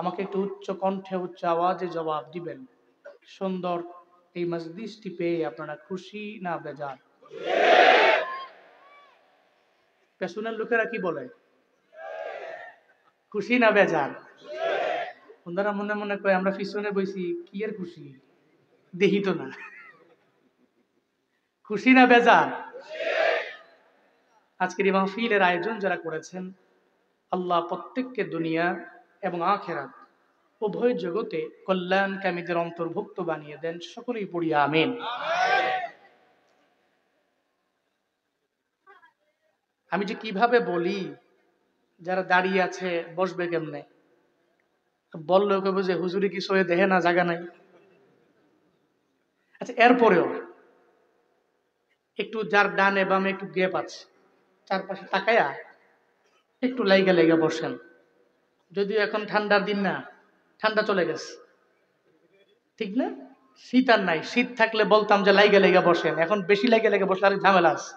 আমাকে একটু উচ্চ কণ্ঠে উচ্চ আওয়াজে জবাব দিবেন। সুন্দর এই মজলিসটি পেয়ে আপনারা খুশি না বেজার? পেছনের লোকেরা কি বলে? খুশি না বেজার? ওনারা মনে মনে কয় আমরা পিছনে বইছি, কি এর খুশি, দেখি তো না। খুশি না বেজার? আজকের এই মাহফিলের আয়োজন যারা করেছেন, আল্লাহ প্রত্যেককে দুনিয়া এবং আখিরাত উভয় জগতে কল্যাণকামীদের অন্তর্ভুক্ত বানিয়ে দেন। সকলেই পড়ি আমিন। আমি যে কিভাবে বলি, যারা দাঁড়িয়ে আছে বসবে কেমনে, বললেও কেবল যে হুজুরি কি সয়ে দেহে না, জায়গা নাই। আচ্ছা, এরপরেও একটু যার ডানে বামে একটু গ্যাপ আছে, চারপাশে তাকায়া একটু লাইগা লাইগা বসেন। যদিও এখন ঠান্ডার দিন না, ঠান্ডা চলে গেছে, ঠিক না? শীত আর নাই। শীত থাকলে বলতাম যে লাইগা লাইগা বসেন, এখন বেশি লাইগা লাইগা বসলে আর ঝামেলা আছে,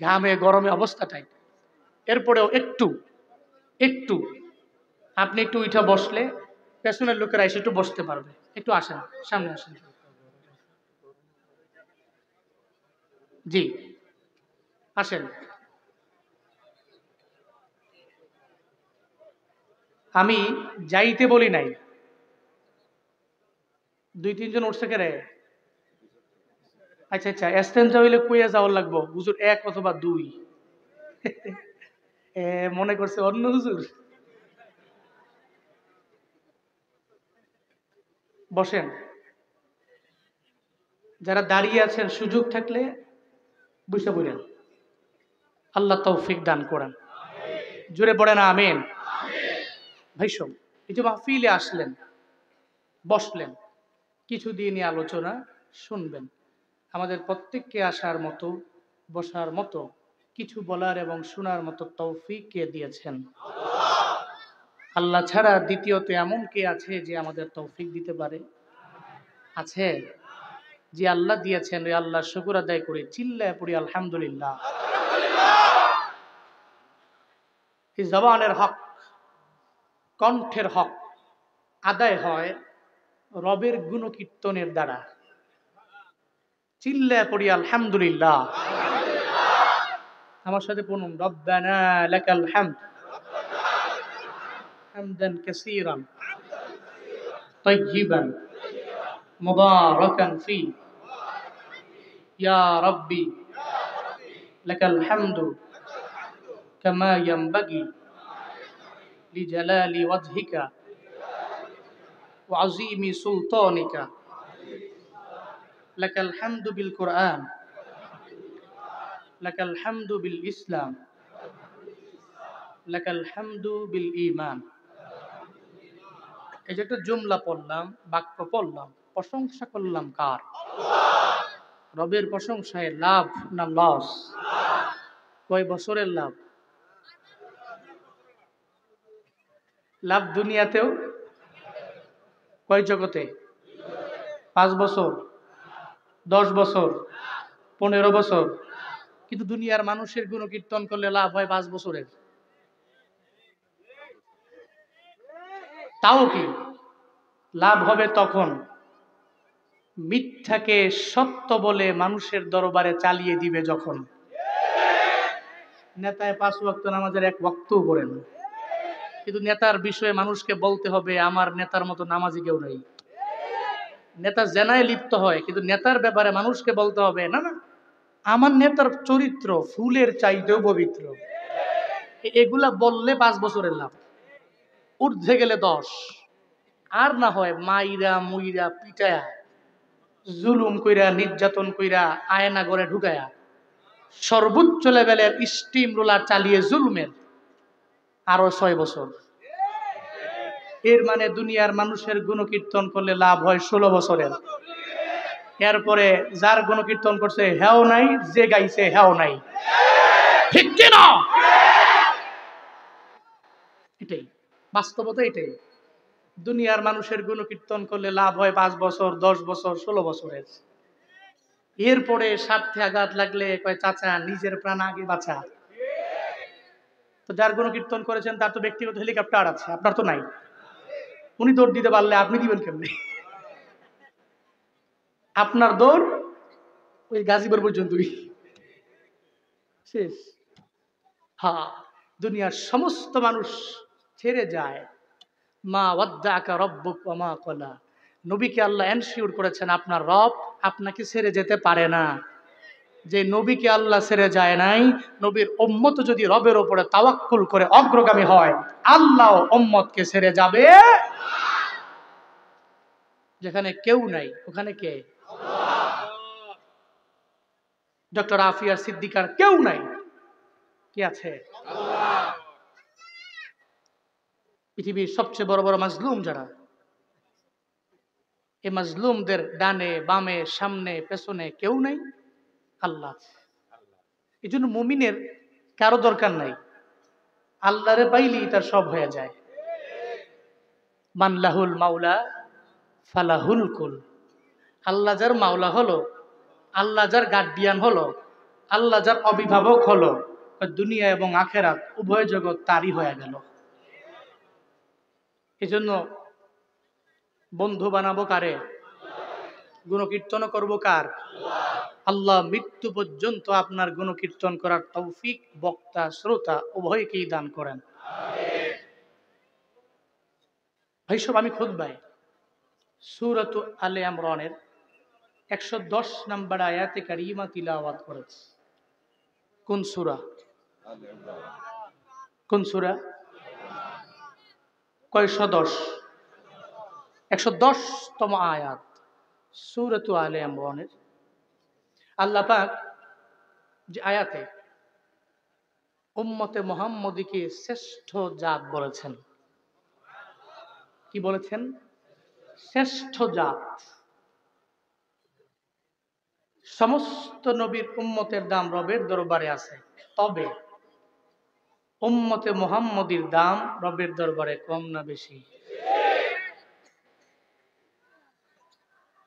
ঘামে গরমে অবস্থাটাই। এরপরেও একটু একটু আপনি একটু উঠা বসলে পেছনের লোকেরা এসে একটু বসতে পারবে। একটু আসেন, সামনে আসেন। জি, আসেন। আমি যাইতে বলি নাই, দুই তিনজন উঠছে কেরে। আচ্ছা আচ্ছা, এস্তেঞ্জা হইলে কইয়া যাওয়ার লাগবো হুজুর, এক অথবা দুই। মনে করছে অন্য হুজুর। বসেন। যারা দাঁড়িয়ে আছেন সুযোগ থাকলে বসে পড়েন। আল্লাহ তৌফিক দান করেন। জোরে পড়েন আমিন। ভাই সব, এই যে মাহফিলে আসলেন, বসলেন, কিছু দিয়ে নিয়ে আলোচনা শুনবেন। আমাদের প্রত্যেককে আসার মতো, বসার মতো, কিছু বলার এবং শোনার মতো তৌফিক কে দিয়েছেন? আল্লাহ ছাড়া দ্বিতীয়ত এমন কে আছে যে আমাদের তৌফিক দিতে পারে? আছে? যে আল্লাহ দিয়েছেন ওই আল্লাহ শুকর আদায় করে চিল্লায় পড়ি আলহামদুলিল্লাহ। এই জবানের হক, কণ্ঠের হক আদায় হয় রবের গুণকীর্তনের দ্বারা। চিল্লায় পড়ি আলহামদুলিল্লাহ। আমার সাথে পড়ুন, রব্বানা লাকাল হামদ হামদান কাসীরান তাইয়িবান মুবারাকান ফি ইয়া রাব্বি লাকাল হামদু কামা ইয়ানবাগি লিজালালি ওয়াজহিকা ওয়া আযীমি সুলতানিকা লাকাল হামদু বিল কুরআন লাকাল হামদু বিল ইসলাম লাকাল হামদু বিল ঈমান। এই যে একটা জুমলা পড়লাম, বাক্য পড়লাম, প্রশংসা করলাম কার? রবের প্রশংসায় লাভ না লস? কয় বছরের লাভ? লাভ দুনিয়াতেও, কয় জগতে? 5 বছর, 10 বছর, 15 বছর। কিন্তু দুনিয়ার মানুষের গুণকীর্তন করলে লাভ হয় 5 বছরের। তাও কি লাভ হবে তখন মিথ্যাকে সত্য বলে মানুষের দরবারে চালিয়ে দিবে যখন। নেতায় 5 ওয়াক্ত নামাজের 1 ওয়াক্তও পড়েন, কিন্তু নেতার বিষয়ে মানুষকে বলতে হবে আমার নেতার মতো নামাজি কেউ নেই। নেতা জেনায় লিপ্ত হয়, কিন্তু নেতার ব্যাপারে মানুষকে বলতে হবে না না, আমার নেতার চরিত্র ফুলের চাইতেও পবিত্র। এগুলা বললে 5 বছরের লাভ, ঊর্ধ্বে গেলে 10। আর না হয় মাইরা মুইরা পিটায়া, জুলুম কইরা, নির্যাতন কইরা, আয়না ঘরে ঢুকায়া, সর্বোচ্চ লেভেলের স্টিম রোলার চালিয়ে জুলুমের আরো 6 বছর। এর মানে দুনিয়ার মানুষের গুণকীর্তন করলে লাভ হয় 16 বছরের। এরপরে যার গুণকীর্তন করছে হেও নাই, যে গাইছে হেও নাই, ঠিক কিনা? এটাই বাস্তবতা, এটাই। দুনিয়ার মানুষের গুণকীর্তন করলে লাভ হয় 5 বছর, 10 বছর, 16 বছরের। এরপরে স্বার্থে আঘাত লাগলে কয় চাচা নিজের প্রাণ আগে বাঁচা। তো যার গুণকীর্তন করেছেন তার তো ব্যক্তিগত হেলিকপ্টার আছে, আপনার তো নাই। উনি দৌড় দিতে পারলে আপনি দিবেন কেমনি? আপনার দৌড় ওই গাজীপুর পর্যন্তই শেষ। হ্যাঁ, দুনিয়ার সমস্ত মানুষ ছেড়ে যায়। মা ওয়াদ্দাকা রব্বুক ওয়া মা ক্বালা। নবীকে আল্লাহ এনশিওর করেছেন আপনার রব আপনাকে ছেড়ে যেতে পারে না। যে নবীকে আল্লাহ ছেড়ে যায় নাই, নবীর উম্মত যদি রবের উপরে তাওয়াক্কুল করে অগ্রগামী হয়, আল্লাহ উম্মতকে ছেড়ে যাবে। যেখানে কেউ নাই ওখানে কে? ডক্টর আফিয়া সিদ্দিকার কেউ নাই, কি আছে? পৃথিবীর সবচেয়ে বড় বড় মাজলুম যারা, এই মাজলুমদের ডানে বামে সামনে পেছনে কেউ নাই, আল্লাহ। এই জন্য মুমিনের কারো দরকার নাই, আল্লাহরে পাইলেই তার সব হয়ে যায়। মানলাহুল মাওলা ফালাহুল কুল। আল্লাহ যার মাওলা হলো, আল্লাহ যার গার্ডিয়ান হলো, আল্লাহ যার অভিভাবক হলো, দুনিয়া এবং আখেরাত উভয় জগৎ তারই হয়ে গেল। এই জন্য বন্ধু বানাবো কারে? গুণকীর্তন করবো কার? আল্লাহ মৃত্যু পর্যন্ত আপনার গুণকীর্তন করার তৌফিক বক্তা শ্রোতা উভয়কেই দান করেন। ভাই সব, আমি খুতবায় সূরাত আলে ইমরানের 110 নম্বর আয়াতে কারিমা তিলাওয়াত করেছি। কোন সূরা? কোন সূরা? কয়শো 10? 110তম আয়াত সূরাত আলে ইমরানের। আল্লাহ পাক যে আয়াতে উম্মতে মুহাম্মদীকে শ্রেষ্ঠ জাত বলেছেন, কি বলেছেন? শ্রেষ্ঠ জাত। সমস্ত নবীর উম্মতের দাম রবের দরবারে আছে, তবে উম্মতে মুহাম্মদীর দাম রবের দরবারে কম না বেশি?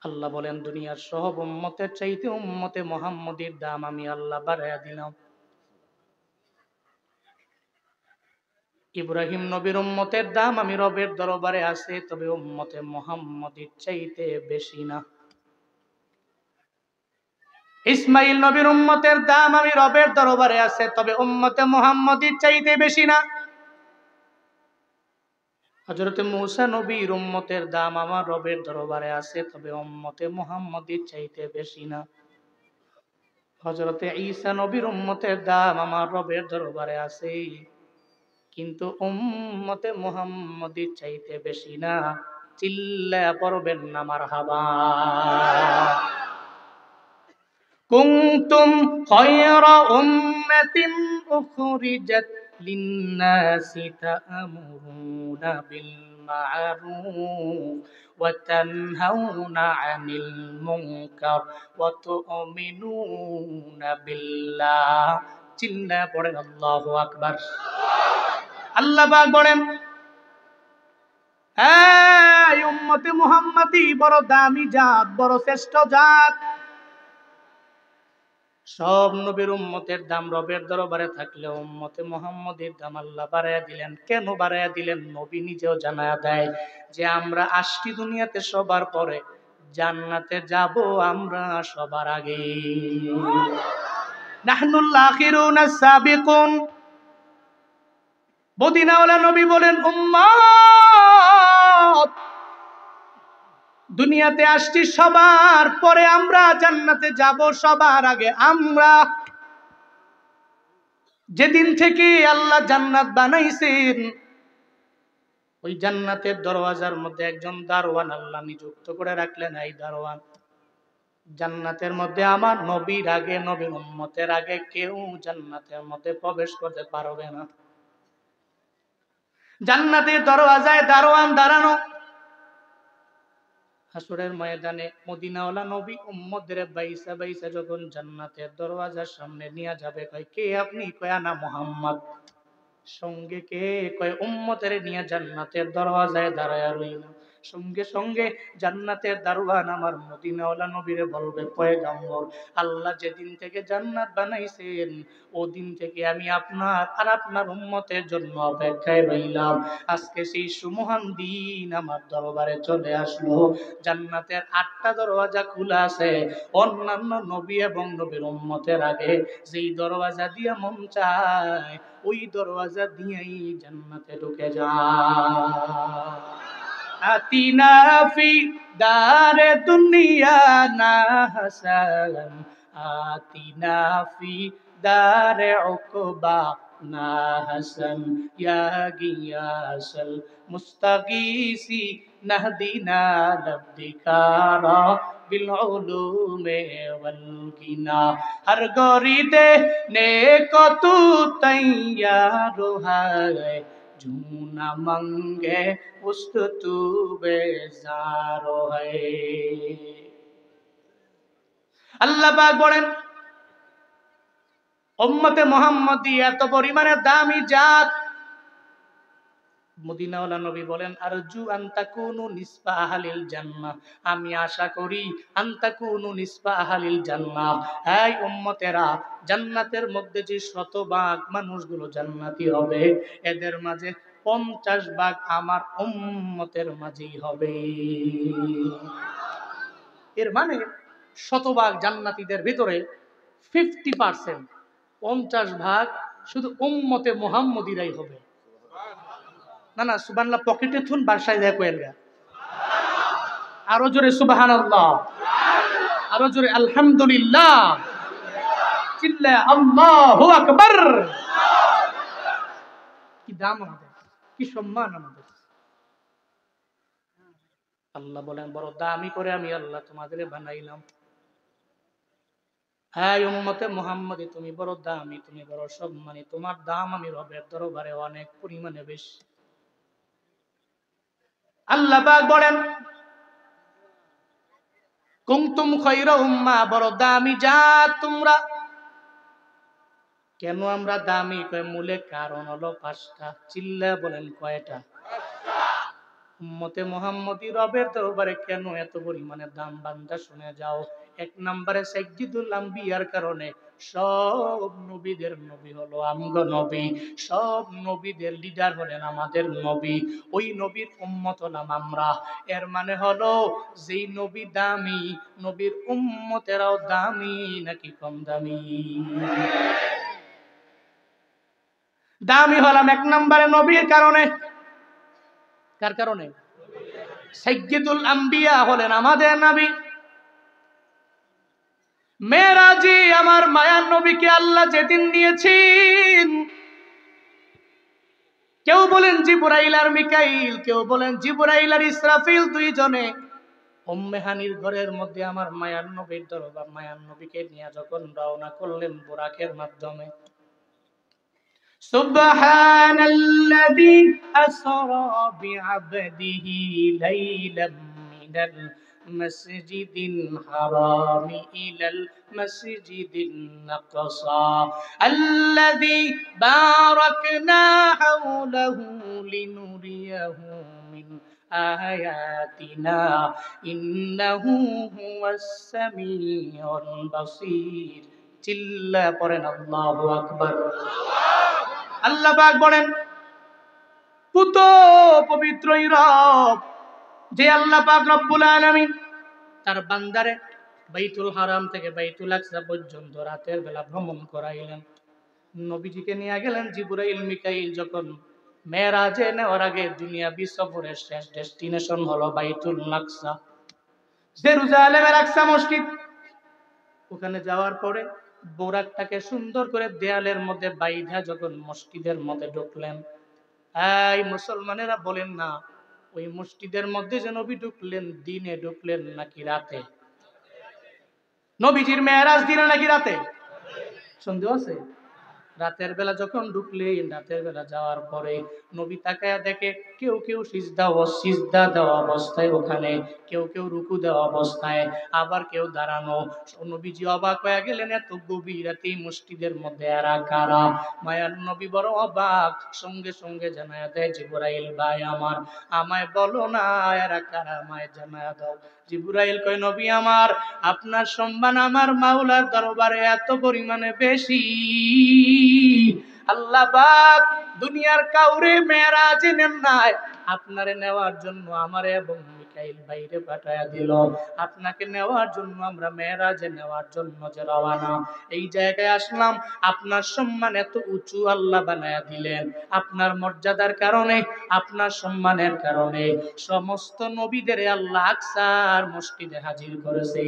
আল্লাহ বলেন, দুনিয়ার সব উম্মতের চাইতে উম্মতে মুহাম্মদীর দাম আমি আল্লাহ বাড়াইয়া দিলাম। ইব্রাহিম নবীর উম্মতের দাম আমি রবের দরবারে আছে, তবে উম্মতে মুহাম্মদীর চাইতে বেশি না। ইসমাইল নবীর উম্মতের দাম আমি রবের দরবারে আছে, তবে উম্মতে মুহাম্মদীর চাইতে বেশি না। হযরতে মূসা নবীর উম্মতের দাম আমার রবের দরবারে আছে, তবে উম্মতে মুহাম্মদীর চাইতে বেশি না। হযরতে ঈসা নবীর উম্মতের দাম আমার রবের দরবারে আছে, কিন্তু উম্মতে মুহাম্মদীর চাইতে বেশি না। চিল্লায়া পড়বেন না মারহাবা। কুনতুম খায়রা উম্মাতিন উখরিজাত লিন-নাসি তা'মুরুনা বিল মা'রুফ ওয়া তানহাউনা 'আনিল মুনকার ওয়া তু'মিনুনা বিল্লাহ। চিল্লায়া পড়েন আল্লাহু আকবার। আল্লাহ পাক বলেন, এই উম্মতে মুহাম্মাদি বড় দামি জাত, বড় শ্রেষ্ঠ জাত। সব নবীর উম্মতের দাম রবের দরবারে থাকলে উম্মতে মুহাম্মদের দাম আল্লাহ বাড়ায়া দিলেন। কেন বাড়ায়া দিলেন? নবী নিজেও জানায়া দেয় যে আমরা আসছি দুনিয়াতে সবার পরে, জান্নাতে যাব আমরা সবার আগে। নাহনুল আখিরুনা সাবিকুন। মদিনাওয়ালা নবী বলেন, উম্মত দুনিয়াতে আসছি সবার পরে, আমরা জান্নাতে যাব সবার আগে আমরা। যেদিন থেকে আল্লাহ জান্নাত বানাইছেন, ওই জান্নাতের দরওয়াজার মধ্যে একজন দারোয়ান আল্লাহ নিযুক্ত করে রাখলেন। এই দারোয়ান জান্নাতের মধ্যে আমার নবীর আগে, নবীর উম্মতের আগে কেউ জান্নাতের মধ্যে প্রবেশ করতে পারবে না। জান্নাতের দরওয়াজায় দারোয়ান দাঁড়ানো। হাসরের ময়দানে মদিনাওয়ালা নবী উম্মতদের বাইসা বাইসা যখন জান্নাতের দরওয়াজার সামনে নিয়ে যাবে, কয় কে আপনি? কয় আনা মুহাম্মদ। সঙ্গে কে? কয় উম্মতের নিয়ে জান্নাতের দরওয়াজায় দাঁড়ায়া রইল। সঙ্গে সঙ্গে জান্নাতের দারোয়ান আমার মদিনাওয়ালা নবীরে বলবে, পয়গম্বর, আল্লাহ যেদিন থেকে জান্নাত বানাইছেন ওদিন থেকে আমি আপনার আর আপনার উম্মতের জন্য অপেক্ষায় রইলাম। আজকে সেই সুমহান দিন আমার দরবারে চলে আসলো। জান্নাতের 8টা দরওয়াজা খোলা আছে। অন্যান্য নবী এবং নবীর উম্মতের আগে যেই দরওয়াজা দিয়ে মন চায় ওই দরওয়াজা দিয়েই জান্নাতে ঢুকে যায়। আতিনা ফি দারে দুনিয়া না হাসান, আতিনা ফি দারে উকবা না হাসান, ইয়া গিয়াসাল মুস্তাগীসি নাহদিনা লবদিকারা বিল উলুমে ওয়াল গিনা। হর গরিদে নেকো তু তৈয়ার है, जूना मंगे उस्त तू बेजारो है। আল্লাহ পাক বলেন, উম্মতে মুহাম্মদী এত পরিমাণে দামি জাত। মদিনাওয়ালা নবী বলেন, আরজু আন তাকুনু নিসফা আহলিল জান্নাহ, আমি আশা করি আন তাকুনু নিসফা আহলিল জান্নাহ, এই উম্মতেরা জান্নাতের মধ্যে যে 100 ভাগ মানুষগুলো জান্নাতি হবে এদের মাঝে 50 ভাগ আমার উম্মতের মাঝেই হবে। এর মানে 100 ভাগ জান্নাতীদের ভিতরে 50%, 50 ভাগ শুধু উম্মতে মুহাম্মদীরাই হবে। না না, সুবহানাল্লাহ পকেটে থুন বাসায় যায় কোয়েল গা। আরো জোরে সুবহানাল্লাহ, আরো জোরে আলহামদুলিল্লাহ, চিল্লা আল্লাহু আকবার। কি দাম আমাদের, কি সম্মান আমাদের। আল্লাহ বলেন, বড় দামি করে আমি আল্লাহ তোমাদের বানাইলাম। হ্যাঁ উম্মতে মুহাম্মদী, তুমি বড় দামি, তুমি বড় সম্মানী, তোমার দাম আমি রবের দরবারে অনেক পরিমাণে বেশি। আল্লাহ পাক বলেন, কুনতুম খায়রা উম্মাহ, বড় দামি জাত তোমরা। কেন আমরা দামি? কয় মূলে কারণ হলো 5টা। চিল্লা বলেন কয়টা? উম্মতে মুহাম্মদী রবের দরবারে কেন এত পরিমাণে দাম বান্দা শুনে যাও। 1 নম্বরে সাইয়্যিদুল আম্বিয়ার কারণে। সব নবীদের নবী হলো আমগো নবী, সব নবীদের লিডার হলেন আমাদের নবী, ওই নবীর উম্মত হলাম আমরা। এর মানে হলো যেই নবী দামি, নবীর উম্মতেরাও দামি নাকি কম দামি? দামি হলাম 1 নম্বরে নবীর কারণে। কার কারণে? সাইয়্যিদুল আম্বিয়া হলেন আমাদের নবী। মেরাজে আমার মায়ার নবীকে আল্লাহ যেদিন নিয়েছেন, কেউ বলেন জিবরাইল আর মিকাইল, কেউ বলেন জিবরাইল আর ইসরাফিল, দুইজনে উম্মে হানির ঘরের মধ্যে আমার মায়ার নবীর দরবার, মায়ার নবীকে নিয়ে যখন রওনা করলেন বুরাকের মাধ্যমে। সুবহানাল্লাযী আসরা বিআবদিহি লাইলাম মিনাল মাসজিদিল হারামি ইলাল মাসজিদিল আকসা আল্লাযী বারাকনা হাওলাহু লিনুরিয়াহু মিন আয়াতিনা ইন্নাহু হুয়াস সামিউল বাসীর। চিল্লা পড়েন আল্লাহু আকবার। আল্লাহ পাক বলেন, পুত পবিত্রই রব, যে আল্লাহ পাক রব্বুল আলামিন তার বান্দারে বাইতুল হারাম থেকে বাইতুল আকসা পর্যন্ত রাতের বেলা ভ্রমণ করাইলেন। নবীজিকে নিয়ে গেলেন জিবরাইল মিকাইল। যখন মেরাজে নেওয়ার আগে দুনিয়াবি সফরের শেষ ডেস্টিনেশন হলো বাইতুল আকসা, জেরুজালেমের আকসা মসজিদ। ওখানে যাওয়ার পরে বোরাকটাকে সুন্দর করে দেয়ালের মধ্যে বাইধা যখন মসজিদের মধ্যে ঢুকলেন, এই মুসলমানেরা বলেন না ওই মসজিদের মধ্যে যে নবী ঢুকলেন দিনে ঢুকলেন নাকি রাতে? নবীজির মেরাজ দিনে নাকি রাতে? সন্দেহ আছে? রাতের বেলা যখন ঢুকলেন, রাতের বেলা যাওয়ার পরে নবী তাকায়া দেখে কেউ কেউ সিজদা দেওয়া অবস্থায় ওখানে, কেউ কেউ রুকু দেওয়া অবস্থায়, আবার কেউ দাঁড়ানো। নবীজি অবাক হয়ে গেলেন, এত গভীর রাতে এই মসজিদের মধ্যে এরা কারা? মায়ার নবী বড় অবাক, সঙ্গে সঙ্গে জানায়া দেয়, জিবরাইল ভাই আমার, আমায় বলো না এরা কারা, আমায় জানায়া দাও। জিবরাইল কয়, নবী আমার, আপনার সম্মান আমার মাওলার দরবারে এত পরিমাণে বেশি, আল্লাহ পাক দুনিয়ার কাউরে মেরাজে নেন নাই, আপনারে নেওয়ার জন্য আমারে এবং মিকাইল বাইরে পাঠায়া দিল। আপনাকে নেওয়ার জন্য আমরা মেরাজে নেওয়ার জন্য যে রওনা, এই জায়গায় আসলাম। আপনার সম্মান এত উঁচু আল্লাহ বানায়া দিলেন, আপনার মর্যাদার কারণে, আপনার সম্মানের কারণে সমস্ত নবীদের আল্লাহ আকসার মসজিদে হাজির করেছে।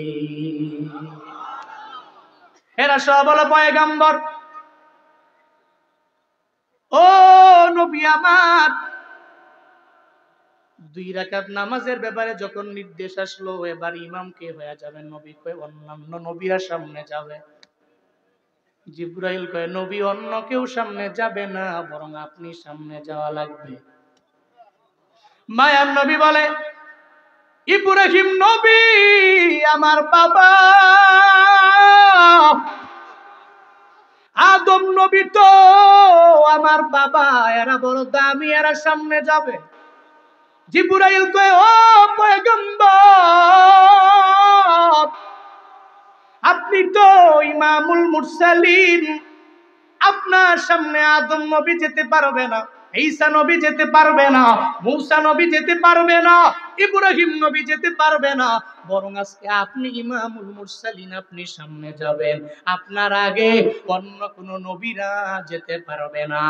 এরা সব হলো পয়গম্বর। ও নবী আমার, 2 রাকাত নামাজের ব্যাপারে যখন নির্দেশ আসলো, এবার ইমাম কে হয়ে যাবে? নবী কয়, অন্যান্য নবীরা সামনে যাবে। জিবরাইল কয়, নবী অন্য কেউ সামনে যাবে না, বরং আপনি সামনে যাওয়া লাগবে। মায়ার নবী বলে, ইব্রাহিম নবী আমার বাবা, আদম নবী তো আমার বাবা, এরা বড় দামি, এরা সামনে যাবে। জিবরাইল কয়, ও পয়গম্বর, আপনি তো ইমামুল মুরসালিন, আপনার সামনে আদম নবী যেতে পারবে না, ঈসা নবী যেতে পারবে না, মূসা নবী যেতে পারবে না, ইব্রাহিম নবী যেতে পারবে না, বরং আজকে আপনি ইমামুল মুরসালিন, আপনি সামনে যাবেন। আপনার আগে অন্য কোন নবীরা যেতে পারবে না।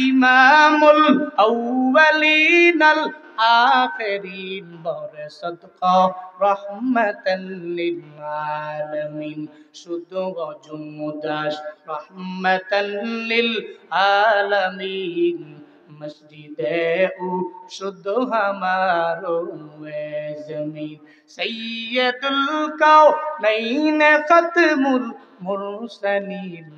ইমামুল আউয়ালিনাল আখিরিন বরে সদকা রহমাতাল লিল আলামিন, শুধু জুমদাস রহমাতাল লিল আলামিন, মসজিদে ও শুধু হামারো জমিন, সৈয়দুল কাউনাইন খতমুল মুরসালিন,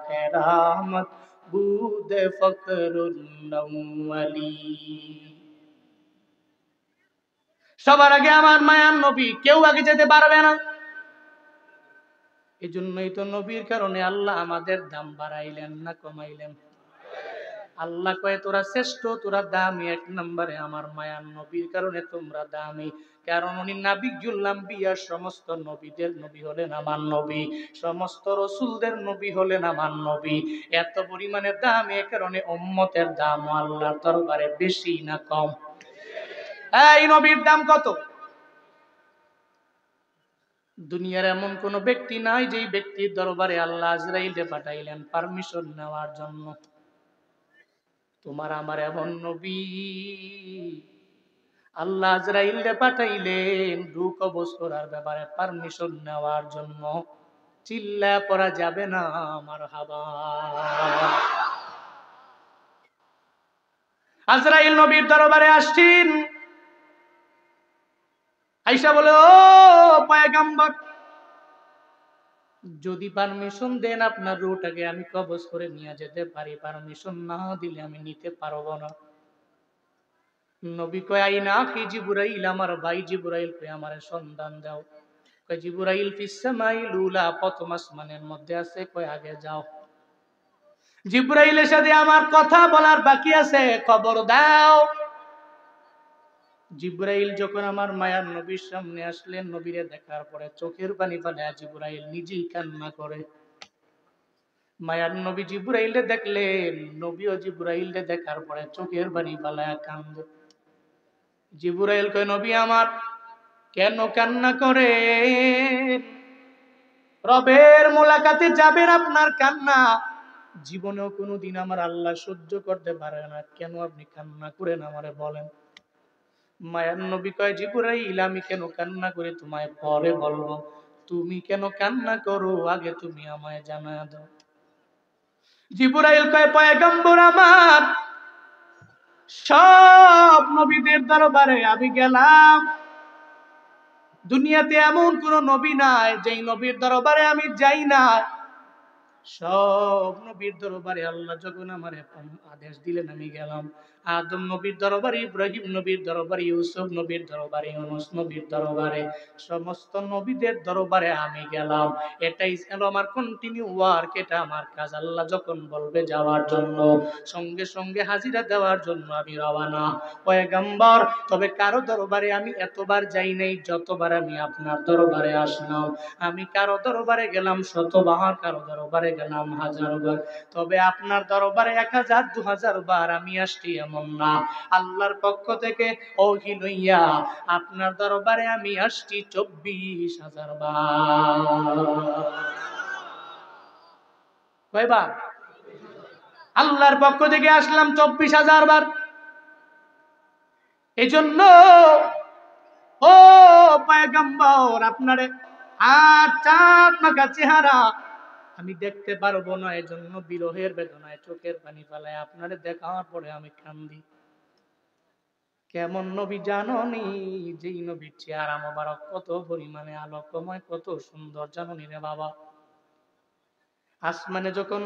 কেরামত বুদ ফকরুল আউয়ালিন। সবার আগে আমার মায়ার নবী, কেউ আগে যেতে পারবে না। এই জন্যই তো নবীর কারণে আল্লাহ আমাদের দাম বাড়াইলেন না কমাইলেন? আল্লাহ কয়, তোরা শ্রেষ্ঠ, তোরা দামি, 1 নম্বরে আমার মায়ার নবীর কারণে তোমরা দামি। কারণ উনি নাবিয়ুল আম্বিয়া, সমস্ত নবীদের নবী হলেন আমার নবী, সমস্ত রাসূলদের নবী হলেন আমার নবী। এত পরিমাণে দাম, এ কারণে উম্মতের দাম আল্লাহর দরবারে বেশি না কম? এই নবীর দাম কত? দুনিয়ার এমন কোন ব্যক্তি নাই যেই ব্যক্তির দরবারে আল্লাহ আজরাইলকে পাঠাইলেন পারমিশন নেওয়ার জন্য। তোমার আমার এমন নবী, আল্লাহ আজরাইলকে পাঠাইলেন রূহ কবজ করার ব্যাপারে পারমিশন নেওয়ার জন্য। চিল্লায়া পড়া যাবে না মারহাবা। আজরাইল নবীর দরবারে আসছেন, আয়েশা বলে, ও পয়গম্বর, যদি পারমিশন দেন আপনার রূহটাকে আমি কবজ করে নিয়ে যেতে পারি, পারমিশন না দিলে আমি নিতে পারবো না। নবী কয়, আইনা আখি জিবরাইল, আমার ভাই জিবরাইল কয়, আমারে সন্ধান দাও। কয়, জিবরাইল ফিস সামাইল উলা, প্রথম আসমানের মধ্যে আছে। কয়, আগে যাও। জিবরাইলের সাথে আমার কথা বলার বাকি আছে, খবর দাও। জিবরাইল যখন আমার মায়ার নবীর সামনে আসলেন, নবীরে দেখার পরে চোখের পানি ফেলে জিবরাইল নিজেই কান্না করে। মায়ার নবী জিবরাইলে দেখলেন, নবীও জিবরাইলে দেখার পরে চোখের পানি ফেলায়া কান্দে। জিবরাইল কয়, নবী আমার, কেন কান্না করে? রবের মোলাকাতে যাবেন, আপনার কান্না জীবনেও কোনোদিন আমার আল্লাহ সহ্য করতে পারে না, কেন আপনি কান্না করেন আমারে বলেন। মায়ার নবী কয়, জিবরাইল, আমি কেন কান্না করি তোমায় পরে বলবো, তুমি কেন কান্না করো আগে তুমি আমায় জানায় দাও। জিবরাইল কয়, পয়গম্বর আমার, সব নবীদের দরবারে আমি গেলাম, দুনিয়াতে এমন কোন নবী নাই যেই নবীর দরবারে আমি যাই না। সব নবীর দরবারে আল্লাহ যখন আমারে আদেশ দিলেন আমি গেলাম। আদম নবীর দরবারে, ইব্রাহিম নবীর দরবারে, ইউসুফ নবীর দরবারে, ইউনূস নবীর দরবারে, সমস্ত নবীদের দরবারে আমি গেলাম। এটাই ছিল আমার কন্টিনিউ ওয়ার্ক, এটা আমার কাজ। আল্লাহ যখন বলবে যাওয়ার জন্য, সঙ্গে সঙ্গে হাজিরা দেওয়ার জন্য আমি রওনা পয়গম্বর। তবে কারো দরবারে আমি এতবার যাই নাই যতবার আমি আপনার দরবারে আসলাম। আমি কারো দরবারে গেলাম শতবার, কারো দরবারে গেলাম 1000 বার, তবে আপনার দরবারে 1000 2000 বার আমি আসছি এমন না। আল্লাহর পক্ষ থেকে ওহী লইয়া আপনার দরবারে আমি আসছি 24000 বার। কয়বার? আল্লাহর পক্ষ থেকে আসলাম 24000 বার। এজন্য ও পয়গম্বর, আপনারে আর চাঁদ মাখা চেহারা আমি দেখতে পারবো না, এজন্য বিরহের বেদনায় চোখের পানি ফেলায় আপনারে দেখার পরে আমি কান্দি। কেমন নবী জাননি? যেই নবীর চেহারা মোবারক কত পরিমাণে আলোকময়, কত সুন্দর জাননি রে বাবা। আসমানে যখন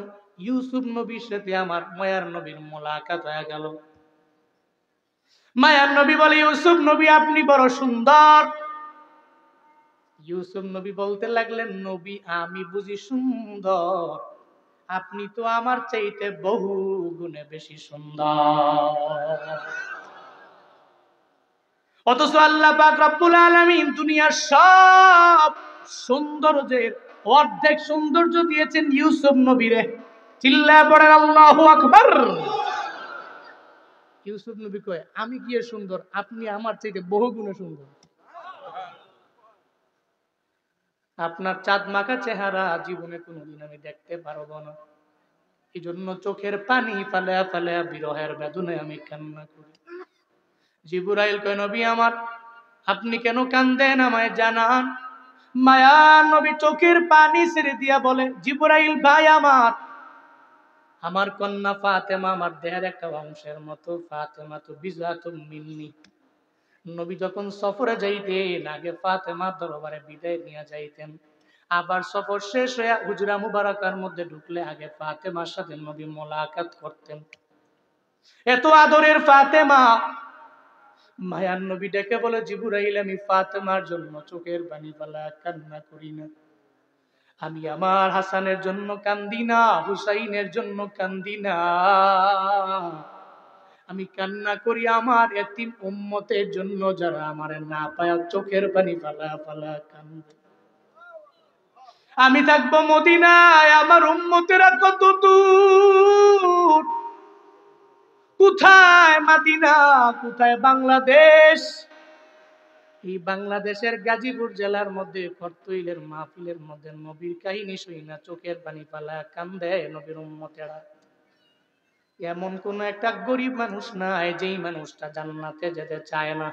ইউসুফ নবীর সাথে আমার মায়ার নবীর মোলাকাত হয়ে গেল, মায়ার নবী বলে, ইউসুফ নবী আপনি বড় সুন্দর। ইউসুফ নবী বলতে লাগলেন, নবী আমি বুঝি সুন্দর? আপনি তো আমার চাইতে বহু গুণে বেশি সুন্দর। অথচ আল্লাহ পাক রব্বুল আলামিন দুনিয়ার সব সৌন্দর্যের অর্ধেক সৌন্দর্য দিয়েছেন ইউসুফ নবীরে। চিল্লায়া পড়েন আল্লাহু আকবার। ইউসুফ নবী কয়, আমি কি এর সুন্দর? আপনি আমার চাইতে বহু গুণে সুন্দর। আপনার চাঁদ মাখা চেহারা জীবনে কোনোদিন আমি দেখতে পারবো না। এই জন্য চোখের পানি ফালায়া ফালায়া বিরহের বেদনায় আমি কান্না করি। জিবরাইল কয়, নবী আমার আপনি কেন কান্দেন আমায় জানান। মায়ার নবী চোখের পানি ছেড়ে দিয়া বলে, জিবরাইল ভাই আমার কন্যা ফাতেমা আমার দেহের একটা অংশের মতো, ফাতেমা তো বিজাতুম মিন্নি। নবী যখন সফরে যাইতেন আগে ফাতেমার দরবারে বিদায় নিয়ে যাইতেন, আবার সফর শেষ হয়ে হুজরা মুবারাকার মধ্যে ঢুকলে আগে ফাতেমার সাথে নবী মোলাকাত করতেন। এত আদরের ফাতেমা। মায়ার নবী ডেকে বলে, জিবরাইল আমি ফাতেমার জন্য চোখের পানি ফেলা কান্না করি না। আমি আমার হাসানের জন্য কান্দি না, হুসাইনের জন্য কান্দি না। আমি কান্না করি আমার এতিম উম্মতের জন্য, যারা আমার না পায় চোখের পানি ফালা ফালা কান্দে। আমি থাকবো মদিনায়, আমার উম্মতেরা কত দূর। কোথায় মদিনা, কোথায় বাংলাদেশ? এই বাংলাদেশের গাজীপুর জেলার মধ্যে করতইলের মাহফিলের মধ্যে নবীর কাহিনী শুই না চোখের পানি ফালা কান্দে নবীর উম্মতেরা। এমন কোন একটা গরিব মানুষ নাই যেই মানুষটা জান্নাতে যেতে চায় না,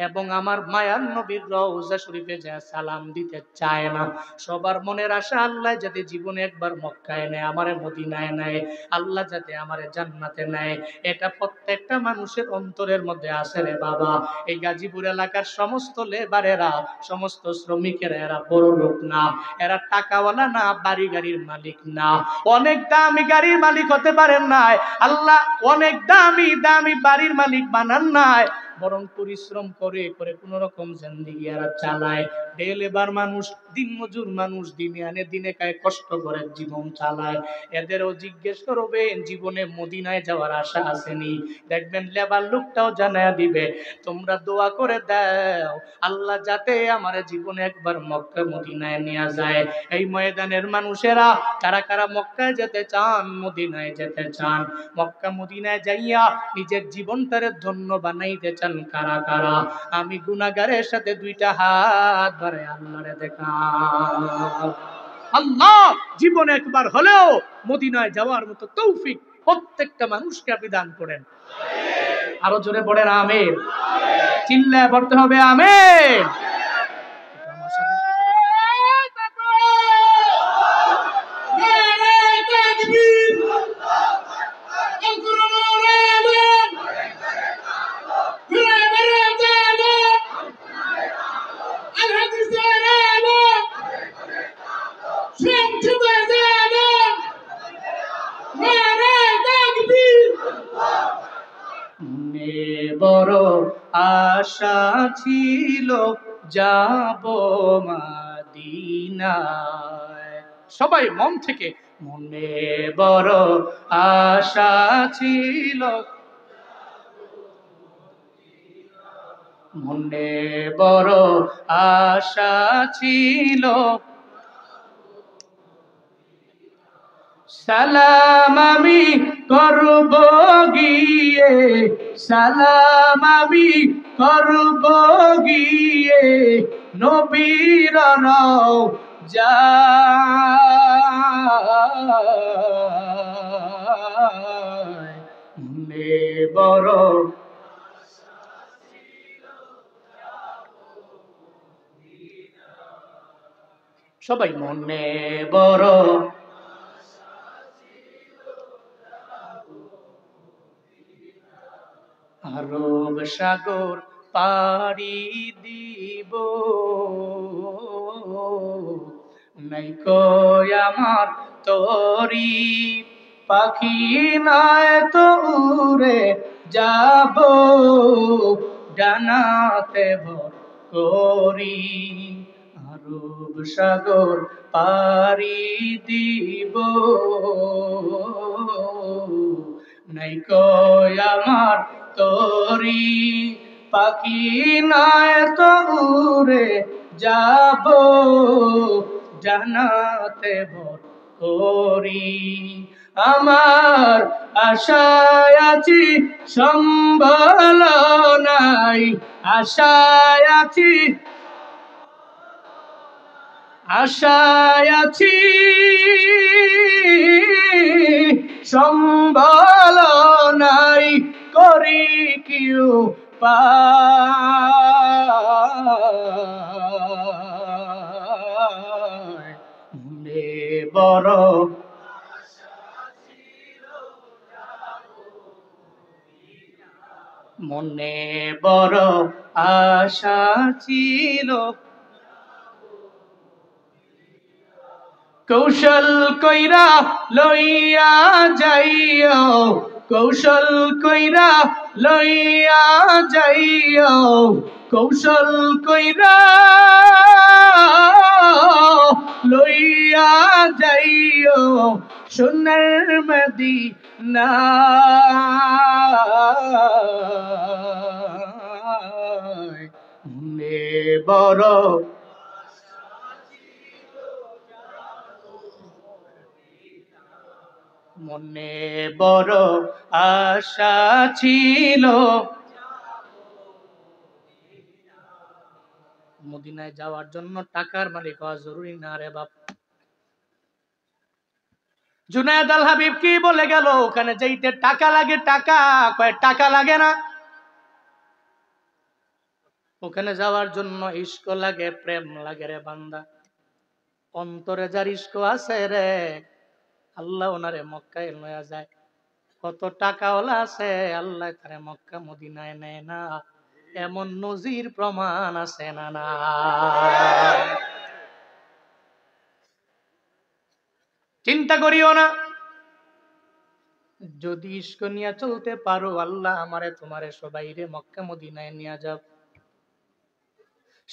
এবং আমার মায়ার নবীর রওজা শরীফে যা সালাম দিতে চায় না। সবার মনের আশা আল্লাহ যাতে জীবনে একবার মক্কায় নেয়, আমারে মদিনায় নেয়, আল্লাহ যাতে আমারে জান্নাতে নেয়, এটা প্রত্যেকটা মানুষের অন্তরের মধ্যে আছে রে বাবা। এই গাজীপুর এলাকার সমস্ত লেবারেরা, সমস্ত শ্রমিকেরা এরা বড় লোক না, এরা টাকাওয়ালা না, বাড়ি গাড়ির মালিক না, অনেক দামি গাড়ির মালিক হতে পারেন নাই, আল্লাহ অনেক দামি দামি বাড়ির মালিক বানান নাই, বরং পরিশ্রম করে করে কোন রকম জিন্দেগি এরা চালায়। ডে লেবার মানুষ, দিন মজুর মানুষ, দিনে আনে দিনে খায়, কষ্ট করে জীবন চালায়। এদেরও জিজ্ঞেস করবেন জীবনে মদিনায় যাওয়ার আশা আসেনি, দেখবেন লেবার লোকটাও জানায়া দিবে, তোমরা দোয়া করে দাও আল্লাহ যাতে আমার জীবনে একবার মক্কা মদিনায় নিয়ে যায়। এই ময়দানের মানুষেরা কারা কারা মক্কায় যেতে চান, মদিনায় যেতে চান? মক্কা মদিনায় যাইয়া নিজের জীবনটারে ধন্য বানাইতে চান কারা কারা? আমি গুনাহগারের সাথে দুইটা হাত ধরে আল্লাহরে দেখা। আল্লাহ জীবনে একবার হলেও মদিনায় যাওয়ার মতো তৌফিক প্রত্যেকটা মানুষকে আপনি দান করেন। আরো জোরে পড়েন আমিন। চিল্লায় পড়তে হবে আমিন। আমার সাথে বড় আশা ছিল যাব মদিনায়। সবাই মন থেকে, মনে বড় আশা ছিল, মনে বড় আশা ছিল, সালাম আমি করব গিয়ে, সালাম আমি করব গিয়ে নবীর রওজায়। মনে বড়, সবাই মনে বড়, আরব সাগর পাড়ি দিব, নাইকো আমার তরি, পাখি নয় তো উড়ে যাব ডানাতে ভর করি। আরব সাগর পাড়ি দিব, নাইকো আমার তরি, পাখি নয় তো উড়ে যাব জান্নাতে ভর করি। আমার আশায় আছি সম্বল নাই, আশায় আছি, আশায় আছি সম্বল নাই, করি কি উপায়। মনে বড়, মনে বড় আশা ছিল, কৌশল কইরা লইয়া যাইও, কৌশল কইরা লইয়া যাইও, কৌশল কইরা লইয়া যাইও সোনার মদিনায়। মনে বড়, মনে বড় আশা ছিল, মদিনায় যাওয়ার জন্য টাকার মালিক হওয়া জরুরি না রে বাপ। জুনায়েদ আল হাবিব কি বলে গেল, ওখানে যাইতে টাকা লাগে, টাকা কয় টাকা লাগে না, ওখানে যাওয়ার জন্য ইশক লাগে, প্রেম লাগে রে বান্দা। অন্তরে যার ইশক আছে রে, আল্লাহ ওনারে মক্কায় লয়া যায়। কত টাকাওয়ালা আছে, আল্লাহ তারে মক্কা মদিনায় নেয় না, এমন নজির প্রমাণ আছে না না? চিন্তা করিও না, যদি ইশক নিয়ে চলতে পারো, আল্লাহ আমারে তোমারে সবাই রে মক্কা মদিনায় নিয়ে যাও।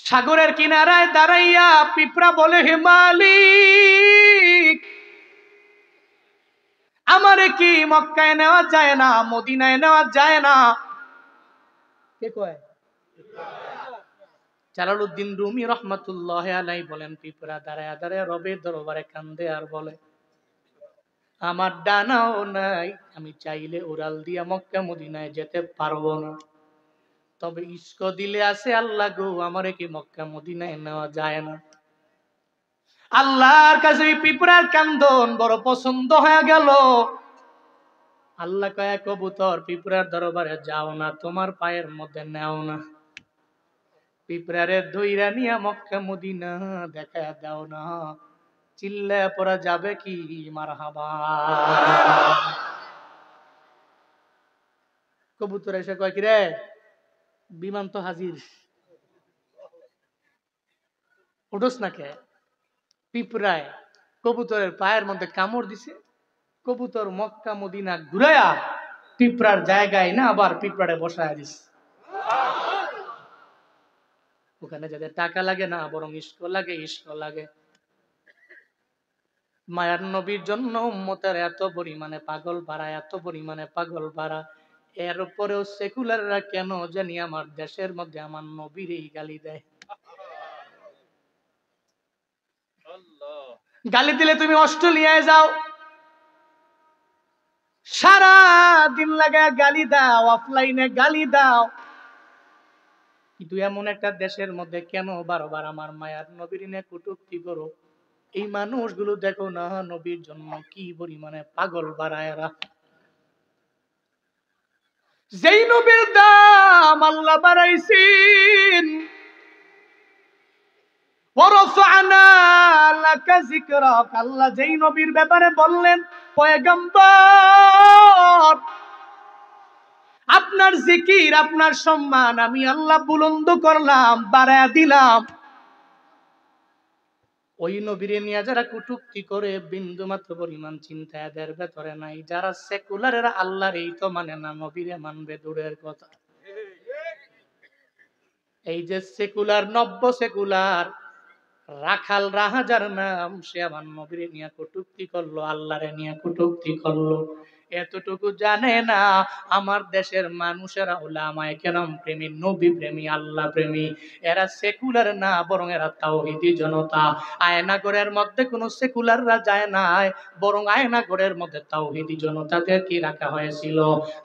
সাগরের কিনারায় দাঁড়াইয়া পিঁপড়া বলে, হে মালিক, আমারে কি মক্কায় নেওয়া যায় না, মদিনায় নেওয়া যায় না? কে কয়? জালালউদ্দিন রুমি রহমাতুল্লাহ আলাইহি বলেন, পিঁপড়া দাঁড়ায় দাঁড়ায় রবের দরবারে কান্দে আর বলে, আমার ডানাও নাই, আমি চাইলে উড়াল দিয়া মক্কা মদিনায় যেতে পারবো না, তবে ইশক দিলে আছে, আল্লাহ গো আমারে কি মক্কা মদিনায় নেওয়া যায় না? আল্লাহর কাছে পিঁপড়ার কান্দন বড় পছন্দ হয়ে গেল। আল্লাহ কয়, কবুতর পিঁপড়ার দরবারে যাও না, তোমার পায়ের মধ্যে নেও না, পিঁপড়ারে ধইরা নিয়া মক্কা মদিনা দেখা দাও না, চিল্লায় পড়া যাবে কি মারহাবা। কবুতর এসে কয়, কি রে, বিমান তো হাজির, উঠোস না কে? পিঁপড়ায় কবুতরের পায়ের মধ্যে কামড় দিছে, কবুতর মক্কা মদিনা ঘুরাইয়া পিঁপড়ার জায়গায় না আবার পিঁপড়ারে বসায় দিছে। ওখানে যাদের টাকা লাগে না, বরং ইশক লাগে, ইশক লাগে। মায়ার নবীর জন্য উম্মতের এত পরিমাণে পাগল ভাড়া, এত পরিমাণে পাগল ভাড়া। এরপরেও সেকুলাররা কেন জানি আমার দেশের মধ্যে আমার নবীরই গালি দেয়। গালি দিলে তুমি অস্ট্রেলিয়ায় যাও, সারা দিন লাগায় গালি দাও, অফলাইনে গালি দাও, কিন্তু এমন একটা দেশের মধ্যে কেন বারবার আমার মায়ার নবীর নিয়ে কটূক্তি করো? এই মানুষগুলো দেখো না নবীর জন্য কি পরিমাণে পাগল বাড়ায় এরা। যেই নবীর দাম আল্লাহ বাড়াইছেন, আল্লাহ যেই নবীর ব্যাপারে বললেন, পয়গম্বর আপনার জিকির, আপনার সম্মান আমি আল্লাহ বুলন্দ করলাম, বাড়ায়া দিলাম। ওই নবীরে নিয়ে যারা কটূক্তি করে বিন্দু মাত্র পরিমাণ চিন্তা এদের ভেতরে নাই। যারা সেকুলারের আল্লাহর এই তো মানে না, নবীরে মানবে দূরের কথা। এই যে সেকুলার, নব্য সেকুলার রাখাল রাহাজার নাম, সে আমার নবীরে নিয়ে কটূক্তি করলো, আল্লাহরে নিয়ে কটূক্তি করলো। এতটুকু জানে না আমার দেশের মানুষেরা উলামায়ে কেরাম প্রেমী, নবী প্রেমী, আল্লাহ প্রেমী। এরা সেকুলার না, বরং এরা তাওহীদি জনতা। আয়নাগরের মধ্যে কোনো সেকুলাররা যায় না, বরং আয়নাগরের মধ্যে তাওহীদি জনতাদেরকে রাখা হয়েছিল।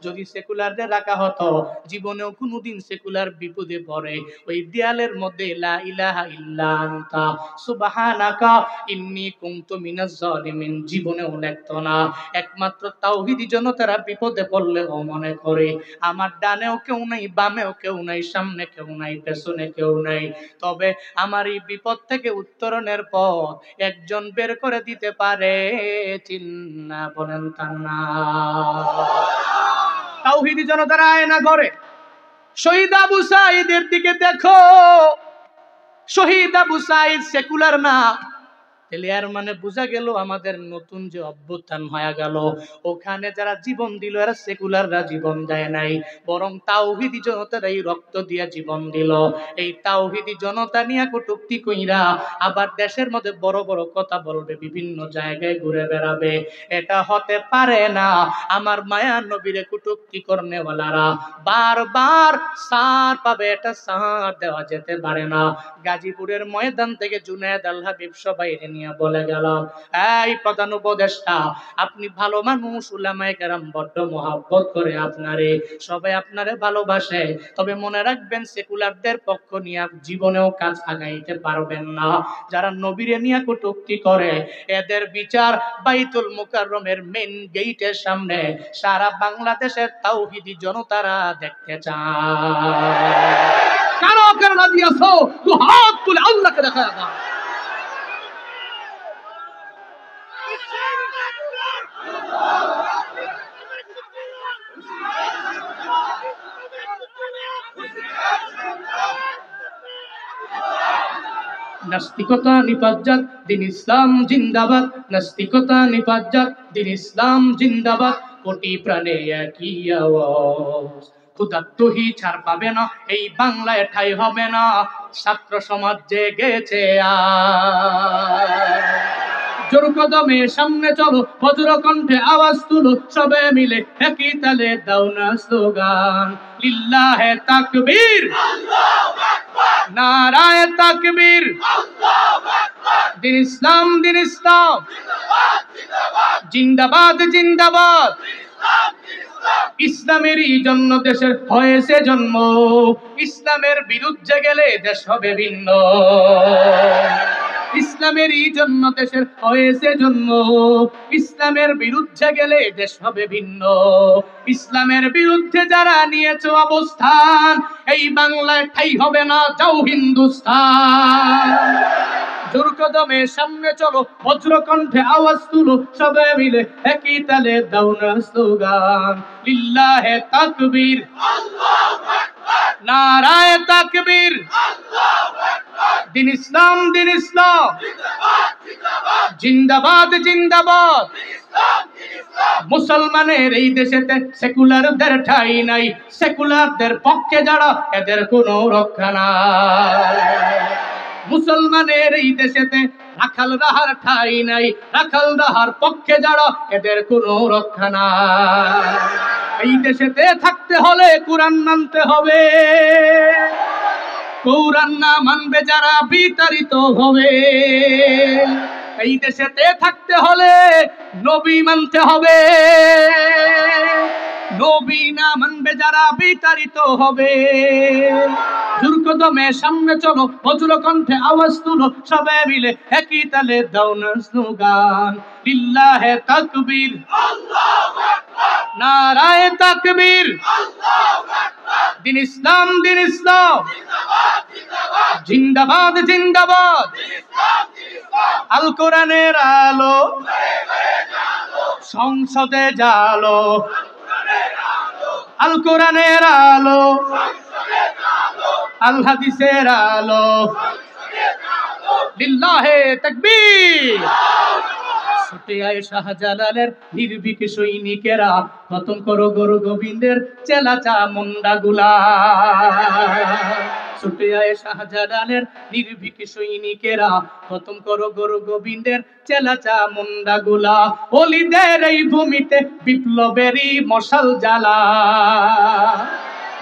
যদি সেকুলারদের রাখা হতো, জীবনেও কোনোদিন সেকুলার বিপদে পড়ে ওই দেয়ালের মধ্যে লা ইলাহা ইল্লা আনতা সুবহানাকা ইন্নী কুনতু মিনাজ জালিমিন জীবনেও লিখতো না। একমাত্র তাওহীদি জনতারা বিপদে পড়লে ও মনে করে আমার ডানেও কেউ নাই, বামেও কেউ নাই, সামনে কেউ নাই, পেছনে কেউ নাই, তবে আমার এই বিপদ থেকে উত্তরণের পথ একজন বের করে দিতে পারে। চিন্না বলেন তার নাম। তাওহীদি জনতারা আয়না করে। শহীদ আবু সাঈদের দিকে দেখো, শহীদ আবু সাঈদ সেকুলার না, তাহলে এর মানে বোঝা গেল আমাদের নতুন যে অভ্যুত্থান হয়ে গেল, ওখানে যারা জীবন দিল এরা সেকুলাররা জীবন দেয় নাই, বরং তাওহীদি জনতারাই রক্ত দিয়ে জীবন দিল। এই তাওহীদি জনতা নিয়ে কটূক্তি কইরা আবার দেশের মধ্যে বড় বড় কথা বলবে, বিভিন্ন জায়গায় ঘুরে বেড়াবে। এটা হতে পারে না। আমার মায়ার নবীরে কটূক্তি করনেওয়ালারা বারবার সার পাবে, এটা সার দেওয়া যেতে পারে না। গাজীপুরের ময়দান থেকে জুনায়েদ আল হাবিব সবাই নিয়ে বলে গেলাম, এই প্রধান উপদেষ্টা, আপনি ভালো মানুষ, উলামায়ে কেরাম বড্ড মহব্বত করে আপনারে, সবাই আপনারে ভালোবাসে, তবে মনে রাখবেন সেকুলারদের পক্ষ নিয়ে জীবনেও কাজ আগাইতে পারবেন না। যারা নবীরে নিয়ে কটূক্তি করে এদের বিচার বাইতুল মুকাররমের মেইন গেটের সামনে সারা বাংলাদেশের তাওহীদি জনতারা দেখতে চায়। কারো কারো রাজি আছো তো হাত তুলে আল্লাহকে দেখা দাও। নাস্তিকতা নিপাজ্জাত, দিন ইসলাম জিন্দাবাদ। নাস্তিকতা নিপাজ্জাত, দিন ইসলাম জিন্দাবাদ। কোটি প্রাণে একই আওয়াজ, ক্ষুধার্তহি ছাড় পাবে না, এই বাংলায় ঠাঁই হবে না। ছাত্র সমাজ জেগেছে জোর কদমে সামনে চলো, বজ্র কণ্ঠে আওয়াজ তুলো, সবে মিলে একই তালে দাও না স্লোগান, লিল্লাহে তাকবীর, আল্লাহু আকবার, নারায়ে তাকবীর, আল্লাহু আকবার। দিন ইসলাম, দিন ইসলাম জিন্দাবাদ, জিন্দাবাদ। ইসলামেরই জন্য দেশের হয়েছে জন্ম, ইসলামের বিরুদ্ধে গেলে দেশ হবে ভিন্ন। ইসলামেরই জন্য দেশের হয়েছে জন্ম, ইসলামের বিরুদ্ধে গেলে দেশ হবে ভিন্ন। ইসলামের বিরুদ্ধে যারা নিয়েছে অবস্থান, এই বাংলায় ঠাঁই হবে না, যাও হিন্দুস্তান। জোর কদমে সামনে চলো, বজ্র কণ্ঠে আওয়াজ তুলো, সবাই মিলে একই তালে দাও না স্লোগান, লিল্লাহে তাকবীর, আল্লাহু আকবার, নারায়ে তাকবীর, আল্লাহু আকবার। দিন ইসলাম, দিন ইসলাম, জিন্দাবাদ জিন্দাবাদ। মুসলমানের এই দেশেতে সেকুলারদের ঠাঁই নাই, সেকুলারদের পক্ষে যারা এদের কোনো রক্ষা নাই। মুসলমানের এই দেশেতে রাখাল রাহার ঠাঁই নাই, রাখাল রাহার পক্ষে যারা এদের কোনো রক্ষা নাই। এই দেশেতে থাকতে হলে কোরআন মানতে হবে, কোরআন না মানবে যারা বিতাড়িত হবে। এই দেশেতে থাকতে হলে নবী মানতে হবে, নবী না মানবে যারা বিতাড়িত হবে। দুর্গদমে সামনে চলো, বজ্র কণ্ঠে আওয়াজ তুলো, সবাই মিলে একই তালে দাও না স্লোগান, লিল্লাহে তাকবীর, আল্লাহু আকবার, নারায়ে তাকবীর, আল্লাহু আকবার। দিন ইসলাম, দিন ইসলাম, জিন্দাবাদ জিন্দাবাদ। আল কোরআনের আলো সংসদে জালো, আল কোরআনের আলো, আল হাদিসের আলো, লিল্লাহে তাকবীর। ছুটে আয় শাহজালালের নির্ভীক সৈনিকেরা, খতম করো গুরু গোবিন্দের চেলা চামুন্ডা গুলা। ছুটে আয় শাহজালালের নির্ভীক সৈনিকেরা, খতম করো গুরু গোবিন্দের চেলা চামুন্ডা গুলা। ওলিদের এই ভূমিতে বিপ্লবেরই মশাল জ্বালা,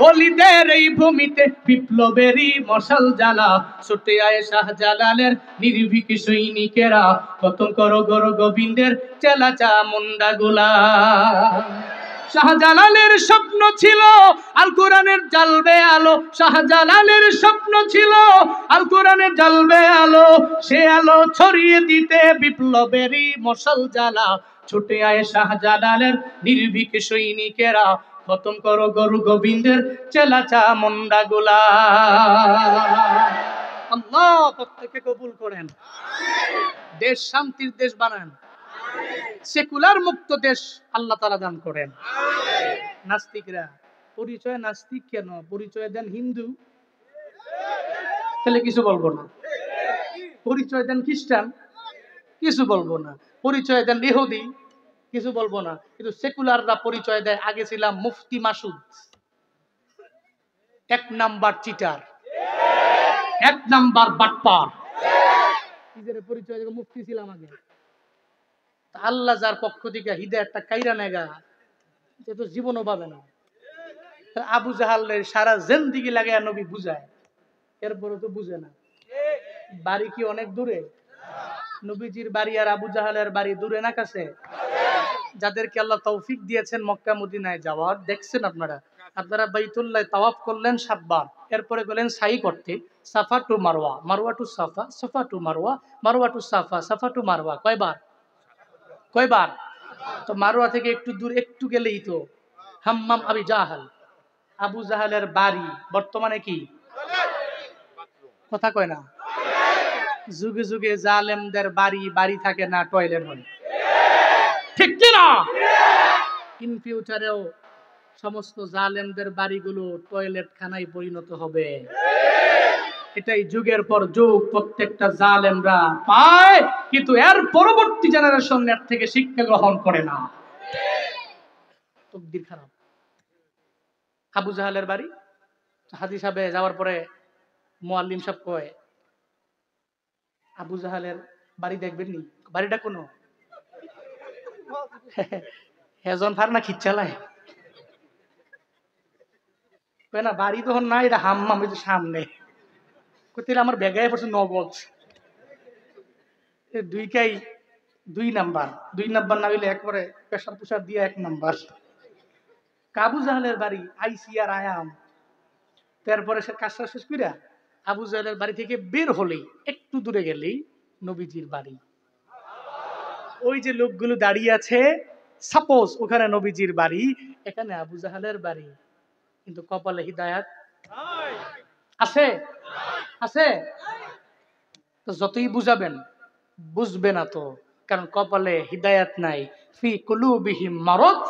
ওলিদের এই ভূমিতে বিপ্লবেরই মশাল জ্বালা। ছুটে আয় শাহজালালের নির্ভীক সৈনিকেরা, খতম করো গুরু গোবিন্দের চেলা চামুন্ডা গুলা। শাহজালালের স্বপ্ন ছিল আল কোরআনের জ্বলবে আলো, শাহজালালের স্বপ্ন ছিল আল কোরআনের জ্বলবে আলো। সে আলো ছড়িয়ে দিতে বিপ্লবেরই মশাল জ্বালা। ছুটে আয় শাহজালালের নির্ভীক সৈনিকেরা, খতম করো গুরু গোবিন্দের চেলা চামুন্ডা গুলা। আল্লাহ প্রত্যেককে কবুল করেন, দেশ শান্তির দেশ বানান, সেকুলার মুক্ত দেশ আল্লাহ তাআলা দান করেন। নাস্তিকরা পরিচয় নাস্তিক কেন? পরিচয় দেন হিন্দু, তাহলে কিছু বলবো না। পরিচয় দেন খ্রিস্টান, কিছু বলবো না। পরিচয় দেন ইহুদি, কিছু বলবো না। কিন্তু সেকুলাররা পরিচয় দেয় আগে ছিলাম মুফতি মাসুদ, এক নাম্বার চিটার, এক নাম্বার বাটপার। নিজের পরিচয় দেয় মুফতি ছিলাম আগে। আল্লাহ যার পক্ষ থেকে হিদায়াতটা কাইরা নেগা, সে তো জীবনও পাবে না। আবু জাহালের সারা জিন্দেগি লাগে নবী বুঝায়, এরপরে তো বুঝে না। বাড়ি কি অনেক দূরে? নবীজির বাড়ি আর আবু জাহালের বাড়ি দূরে না কাছে? যাদেরকে আল্লাহ তৌফিক দিয়েছেন মক্কা মদিনায় যাওয়ার, দেখছেন আপনারা, আপনারা বাইতুল্লাহ তাওয়াফ করলেন 7 বার, এরপরে গেলেন সাই করতে, সাফা টু মারওয়া, মারওয়া টু সাফা, সাফা টু মারওয়া, মারওয়া টু সাফা, সাফা টু মারওয়া। কয়বার? কয়বার? তো মারওয়া থেকে একটু দূর, একটু গেলেই তো হাম্মাম আবি জাহাল, আবু জাহালের বাড়ি। বর্তমানে কি কথা কয় না? যুগে যুগে জালেমদের বাড়ি বাড়ি থাকে না, টয়লেট হয়, ঠিক কি না? ইন ফিউচারেও সমস্ত জালেমদের বাড়িগুলো টয়লেট খানায় পরিণত হবে। এটাই যুগের পর যুগ প্রত্যেকটা জালেমরা পায়, কিন্তু এর পরবর্তী জেনারেশন এর থেকে শিক্ষা গ্রহণ করে না। তকদির খারাপ। আবু জাহালের বাড়ি, হাজী সাহেব যাওয়ার পরে মুআল্লিম সাহেব কয়, আবু জাহালের বাড়ি দেখবেন নি? বাড়িটা কোনো হেজন ফার না খিচ্ছালায় না, বাড়ি তখন না, এটা হাম্মাম সামনে। আমার বেগায় পড়ছে নগদ দুইটাই 2 নাম্বার, 2 নাম্বার না হইলে একবারে প্রেশার পুষার দিয়ে 1 নাম্বার। আবু জাহালের বাড়ি আইসি আর আয়াম। তারপরে সে কাজটা শেষ কইরা আবু জাহালের বাড়ি থেকে বের হলেই একটু দূরে গেলেই নবীজির বাড়ি। ওই যে লোকগুলো দাঁড়িয়ে আছে, সাপোজ ওখানে নবীজির বাড়ি, এখানে আবু জাহালের বাড়ি, কিন্তু কপালে হিদায়াত আছে? আছে? তো যতই বুঝাবেন বুঝবে না তো, কারণ কপালে হিদায়াত নাই। ফি কুলুবিহিম মারাদ,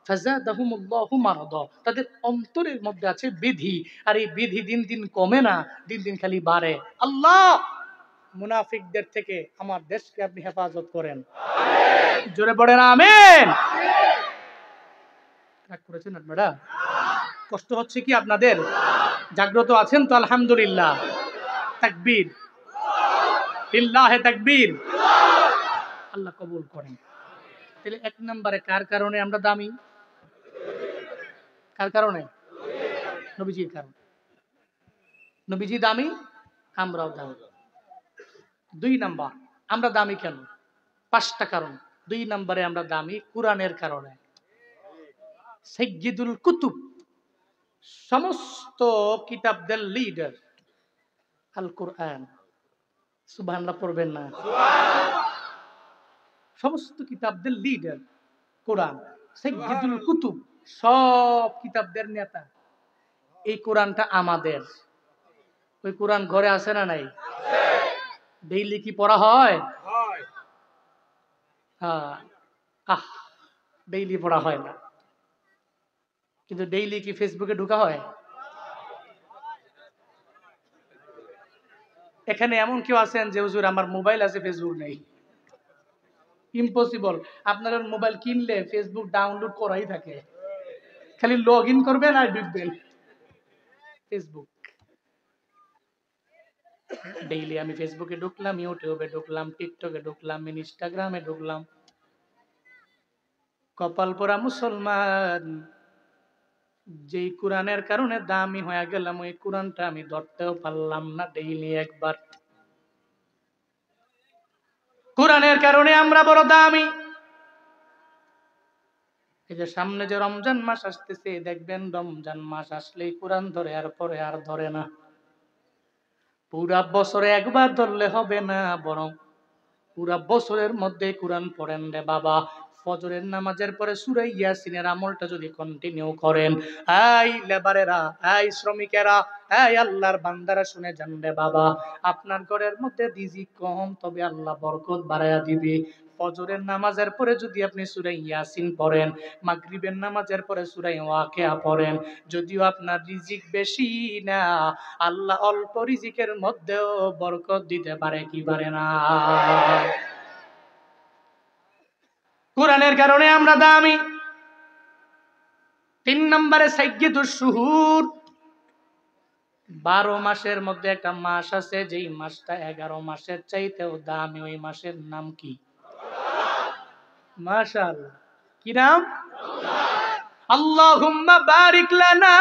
ফাযাদাহুমুল্লাহু মারাদা, তাদের অন্তরের মধ্যে আছে বিধি, আর এই বিধি দিন দিন কমে না, দিন দিন খালি বাড়ে। আল্লাহ মুনাফিকদের থেকে আমার দেশকে আপনি হেফাজত করেন, জোরে পড়েন আমিন। রাগ করেছেন আপনারা? কষ্ট হচ্ছে কি আপনাদের? জাগ্রত আছেন তো? আলহামদুলিল্লাহ। তাকবীর, লিল্লাহে তাকবীর। আল্লাহ কবুল করেন। তাহলে এক নম্বরে কার কারণে আমরা দামি? কার কারণে? নবীজির কারণে। নবীজি দামি, আমরাও দামি। 2 নাম্বার, আমরা দামি কেন? 5টা কারণ। 2 নম্বরে আমরা দামি কোরআনের কারণে। সাইয়্যিদুল কুতুব, সমস্ত কিতাবদের লিডার আল কোরআন। সুবহানাল্লাহ পড়বেন না? সমস্ত কিতাবদের লিডার কোরআন, সাইয়্যিদুল কুতুব, সব কিতাবদের নেতা। এই কোরআনটা আমাদের। ওই কোরআন ঘরে আছে না নাই? ডেইলি কি পড়া হয়? ডেইলি পড়া হয় না, কিন্তু ডেইলি কি ফেসবুকে ঢোকা হয়? এখানে এমন কেউ আছেন যে হুজুর আমার মোবাইল আছে ফেসবুক নেই? ইম্পসিবল। আপনার মোবাইল কিনলে ফেসবুক ডাউনলোড করাই থাকে, খালি লগ ইন করবেন আর ঢুকবেন ফেসবুক। ডেইলি আমি ফেসবুকে ঢুকলাম, ইউটিউবে ঢুকলাম, টিকটকে ঢুকলাম, ইনস্টাগ্রামে ঢুকলাম। কপাল পোড়া মুসলমান, যেই কোরআনের কারণে দামি হয়ে গেলাম, ওই কোরআনটা আমি ধরতেও পারলাম না ডেইলি একবার। কোরআনের কারণে আমরা বড় দামি। এই যে সামনে যে রমজান মাস আসতেছে, দেখবেন রমজান মাস আসলেই কোরআন ধরে, আর পরে আর ধরে না। পুরা বছরে একবার ধরলে হবে না, বরং পুরা বছরের মধ্যে কোরআন পড়েন রে বাবা। ফজরের নামাজের পরে সূরা ইয়াসিনের আমলটা যদি কন্টিনিউ করেন, এই লেবারেরা, এই শ্রমিকেরা, এই আল্লাহর বান্দারা শুনে যান রে বাবা, আপনার ঘরের মধ্যে রিজিক কম, তবে আল্লাহ বরকত বাড়ায়া দিবে। ফজরের নামাজের পরে যদি আপনি সূরা ইয়াসিন পড়েন, মাগরিবের নামাজের পরে সূরা ওয়াকিয়া পড়েন, যদিও আপনার রিজিক বেশি না, আল্লাহ অল্প রিজিকের মধ্যেও বরকত দিতে পারে, কি পারে না? কোরআনের কারণে আমরা দামি। 3 নম্বরে সাইয়্যিদুশ শুহুর, 12 মাসের মধ্যে একটা মাস আছে, যেই মাসটা 11 মাসের চাইতেও দামি। ওই মাসের নাম কি? মাশাআল্লাহ, কি নাম? আল্লাহুম্মা বারিক লানা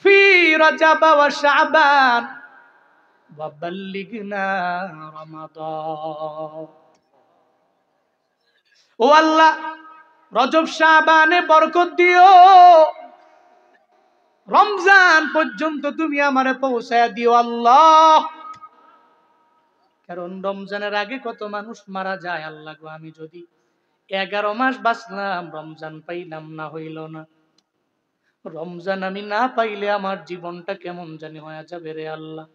ফি রাজাব ওয়া শাবান ওয়া বাল্লিগনা রমাদান। ও আল্লাহ, রজব শাবানে বরকত দিও, রমজান পর্যন্ত তুমি আমারে পৌঁছায় দিও আল্লাহ। কারণ রমজানের আগে কত মানুষ মারা যায়। আল্লাহ গো, আমি যদি 11 মাস বাঁচলাম, রমজান পাইলাম না, হইল না। রমজান আমি না পাইলে আমার জীবনটা কেমন জানি হয়ে যাবে রে আল্লাহ।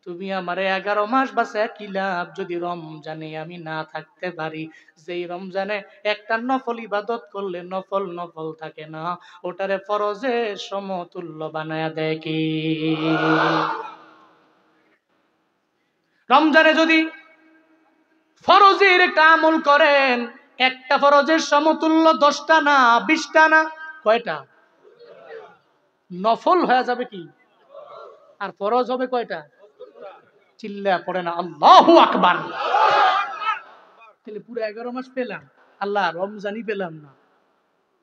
তুমি আমারে 11 মাস বাঁচায় কি লাভ যদি রমজানে আমি না থাকতে পারি? যেই রমজানে একটা নফল ইবাদত করলে নফল নফল থাকে না, ওটারে ফরজের সমতুল্য বানায়া দেয় কি? রমজানে যদি ফরজের একটা আমল করেন, একটা ফরজের সমতুল্য 10টা না, 20টা না, কয়টা? নফল হয়ে যাবে কি? আর ফরজ হবে কয়টা? চিল্লা পড়ে না আল্লাহু আকবার। তাহলে পুরো 11 মাস পেলাম, আল্লাহ রমজানই পেলাম না,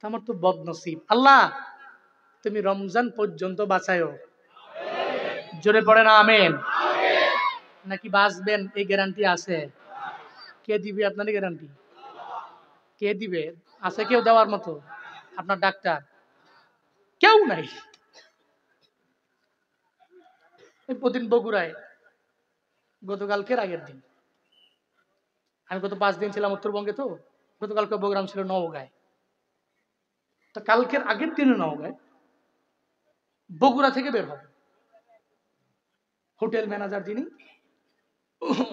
আমার তো বদনসিব। আল্লাহ তুমি রমজান পর্যন্ত বাঁচায়ো, জোরে পড়ে না আমিন। নাকি বাঁচবেন এই গ্যারান্টি আছে? কে দিবে আপনার গ্যারান্টি? কে দিবে? আছে কেউ দেওয়ার মতো? আপনার ডাক্তার? কেউ নাই। প্রতিদিন বগুড়ায়, গতকালকের আগের দিন, আমি গত 5 দিন ছিলাম উত্তরবঙ্গে, তো গতকালকে প্রোগ্রাম ছিল নওগাঁয়, তো কালকের আগের দিনে নওগাঁয় বগুড়া থেকে বের হবে হোটেল ম্যানেজার যিনি,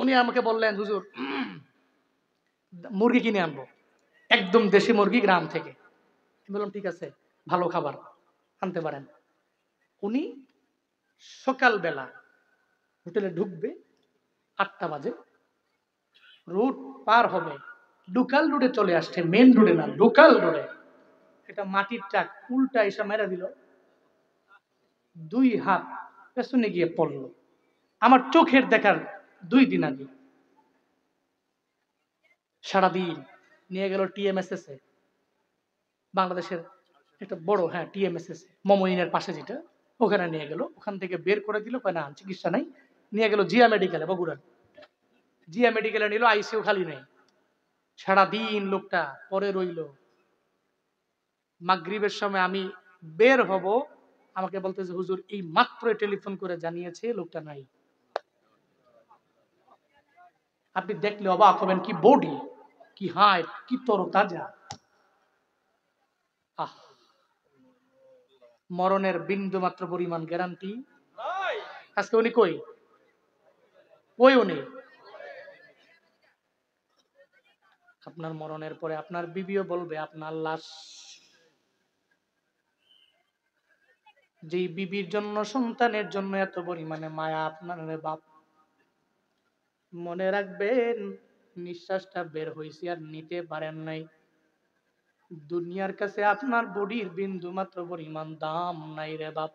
উনি আমাকে বললেন, হুজুর মুরগি কিনে আনবো, একদম দেশি মুরগি গ্রাম থেকে। আমি বললাম ঠিক আছে, ভালো খাবার আনতে পারেন। উনি সকালবেলা হোটেলে ঢুকবে 8টা বাজে, রোড পার হবে, লোকাল রোডে চলে আসছে, মেন রোডে না, লোকাল রোডে। এটা মাটির ট্রাক উল্টা এসে মেরা দিল, 2 হাত পেছনে গিয়ে পড়লো। আমার চোখের দেখার 2 দিন আগে। সারাদিন নিয়ে গেল টিএমএসএস এ, বাংলাদেশের একটা বড়, হ্যাঁ টিএমএসএস মমইনের পাশে যেটা, ওখানে নিয়ে গেল। ওখান থেকে বের করে দিল, কয় না চিকিৎসা নাই। নিয়ে গেল জিয়া মেডিকেলে, বগুড়ার জিয়া মেডিকেলে নিল, আইসিইউ খালি নেই। সারাদিন লোকটা পরে রইল। মাগরিবের সময় আমি বের হব, আমাকে বলতেছে হুজুর এই মাত্র টেলিফোন করে জানিয়েছে লোকটা নাই। আপনি দেখলে অবাক হবেন, কি বডি, কি হাইট, কি তরতাজা। আহ, মরণের বিন্দু মাত্র পরিমাণ গ্যারান্টি আজকে উনি কই, কই উনি। আপনার মরণের পরে আপনার বিবিও বলবে আপনার লাশ, যেই বিবির জন্য, সন্তানের জন্য এত পরিমাণে মায়া আপনার বাপ, মনে রাখবেন নিঃশ্বাসটা বের হয়েছে আর নিতে পারেন নাই। দুনিয়ার কাছে আপনার বডির বিন্দু মাত্র পরিমাণ দাম নাই রে বাপ।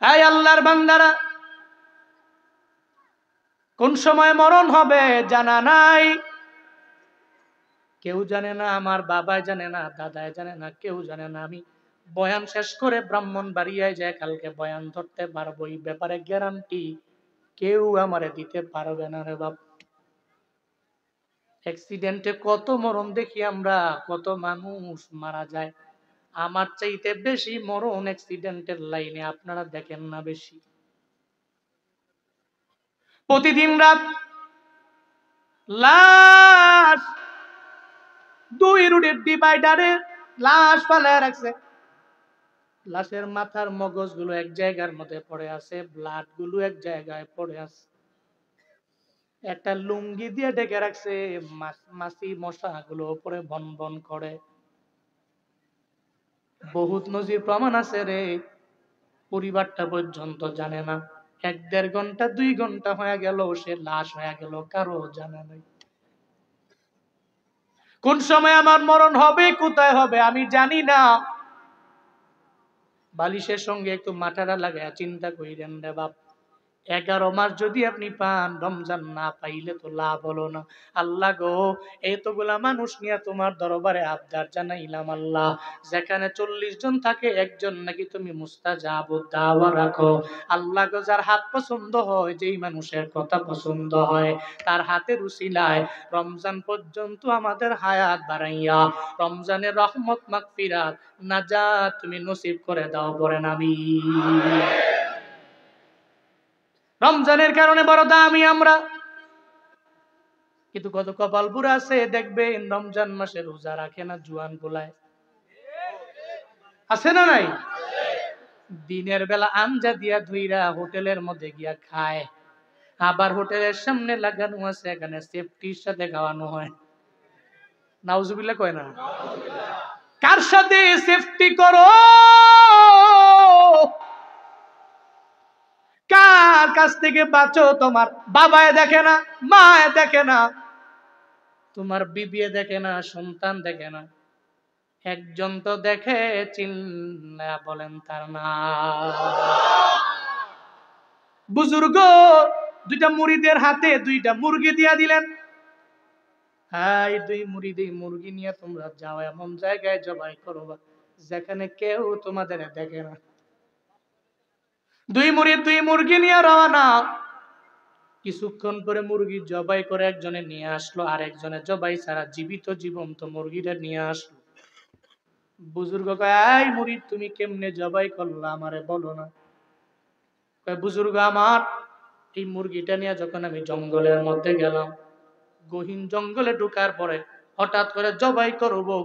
এই আল্লাহর বান্দারা, কোন সময় মরণ হবে জানা নাই, কেউ জানে না, আমার বাবাই জানে না, দাদাই জানে না, কেউ জানে না। আমি বয়ান শেষ করে ব্রাহ্মণবাড়িয়ায় যায় কালকে বয়ান ধরতে পারবো, এই ব্যাপারে গ্যারান্টি কেউ আমারে দিতে পারবে না রে বাপ। অ্যাক্সিডেন্টে কত মরণ দেখি আমরা, কত মানুষ মারা যায়। আমার চাইতে বেশি মরণ অ্যাক্সিডেন্টের লাইনে আপনারা দেখেন না বেশি। প্রতিদিন রাত লাশ 2 রোডের ডিভাইডারে লাশ ফালায় রাখছে। লাশের মাথার মগজগুলো এক জায়গার মধ্যে পড়ে আছে, ব্লাড গুলো এক জায়গায় পড়ে আছে। একটা লুঙ্গি দিয়ে ঢেকে রাখছে, মাছি মশা গুলো উপরে বন বন করে। বহুত নজির প্রমাণ আছে রে, পরিবারটা পর্যন্ত জানে না। 1-1.5 ঘন্টা 2 ঘন্টা হয়ে গেল, সে লাশ হয়ে গেল, কারো জানা নাই। কোন সময় আমার মরণ হবে, কোথায় হবে আমি জানি না। বালিশের সঙ্গে একটু মাথাটা লাগায় চিন্তা কইরেন রে বাপ। 11 মাস যদি আপনি পান, রমজান না পাইলে তো লাভ হলো না। আল্লাহ গো, এতগুলা মানুষ নিয়ে তোমার দরবারে আবদার জানাইলাম আল্লাহ, যেখানে 40 জন থাকে একজন নাকি তুমি মুস্তাজাবুদ দাওয়া রাখো। আল্লাহ গো, যার হাত পছন্দ হয়, যেই মানুষের কথা পছন্দ হয়, তার হাতের উসিলায় রমজান পর্যন্ত আমাদের হায়াত বাড়াইয়া রমজানের রহমত মাগফিরাত নাজাত তুমি নসিব করে দাও, বলেন আমিন। রমজানের কারণে বড় দামি আমরা, কিন্তু কত কপাল পুরা আছে দেখবেন রমজান মাসে রোজা রাখে না, জুয়ান পোলায় আছে না নাই? দিনের বেলা আঞ্জা দিয়া ধুইরা হোটেলের মধ্যে গিয়া খায়, আবার হোটেলের সামনে লাগানো আছে, এখানে সেফটির সাথে খাওয়ানো হয়। নাউজুবিল্লাহ কয় না? কার সাথে সেফটি করো, কার কাছ থেকে বাঁচো? তোমার বাবায় দেখে না, মায় দেখে না, তোমার বিবিয়ে দেখে না, সন্তান দেখে না, একজন তো দেখে, চিল্লায়া বলেন তার নাম। বুজুর্গ 2টা মুরিদের হাতে 2টা মুরগি দিয়া দিলেন। হাই, 2 মুরগি নিয়ে তোমরা যাও এমন জায়গায় জবাই করবা যেখানে কেউ তোমাদের দেখে না। 2 মুরগি নিয়ে রওনা। কিছুক্ষণ পরে মুরগি জবাই করে একজনে নিয়ে আসলো, আর একজনে জবাই ছাড়া জীবিত জীবন্ত মুরগিটা নিয়ে আসলো। বুজুর্গ কয়, এই মুরিদ তুমি কেমনে জবাই করলা আমারে বলো না? কয়, বুজুর্গ আমার এই মুরগিটা নিয়ে যখন আমি জঙ্গলের মধ্যে গেলাম, গহীন জঙ্গলে ঢোকার পরে হঠাৎ করে জবাই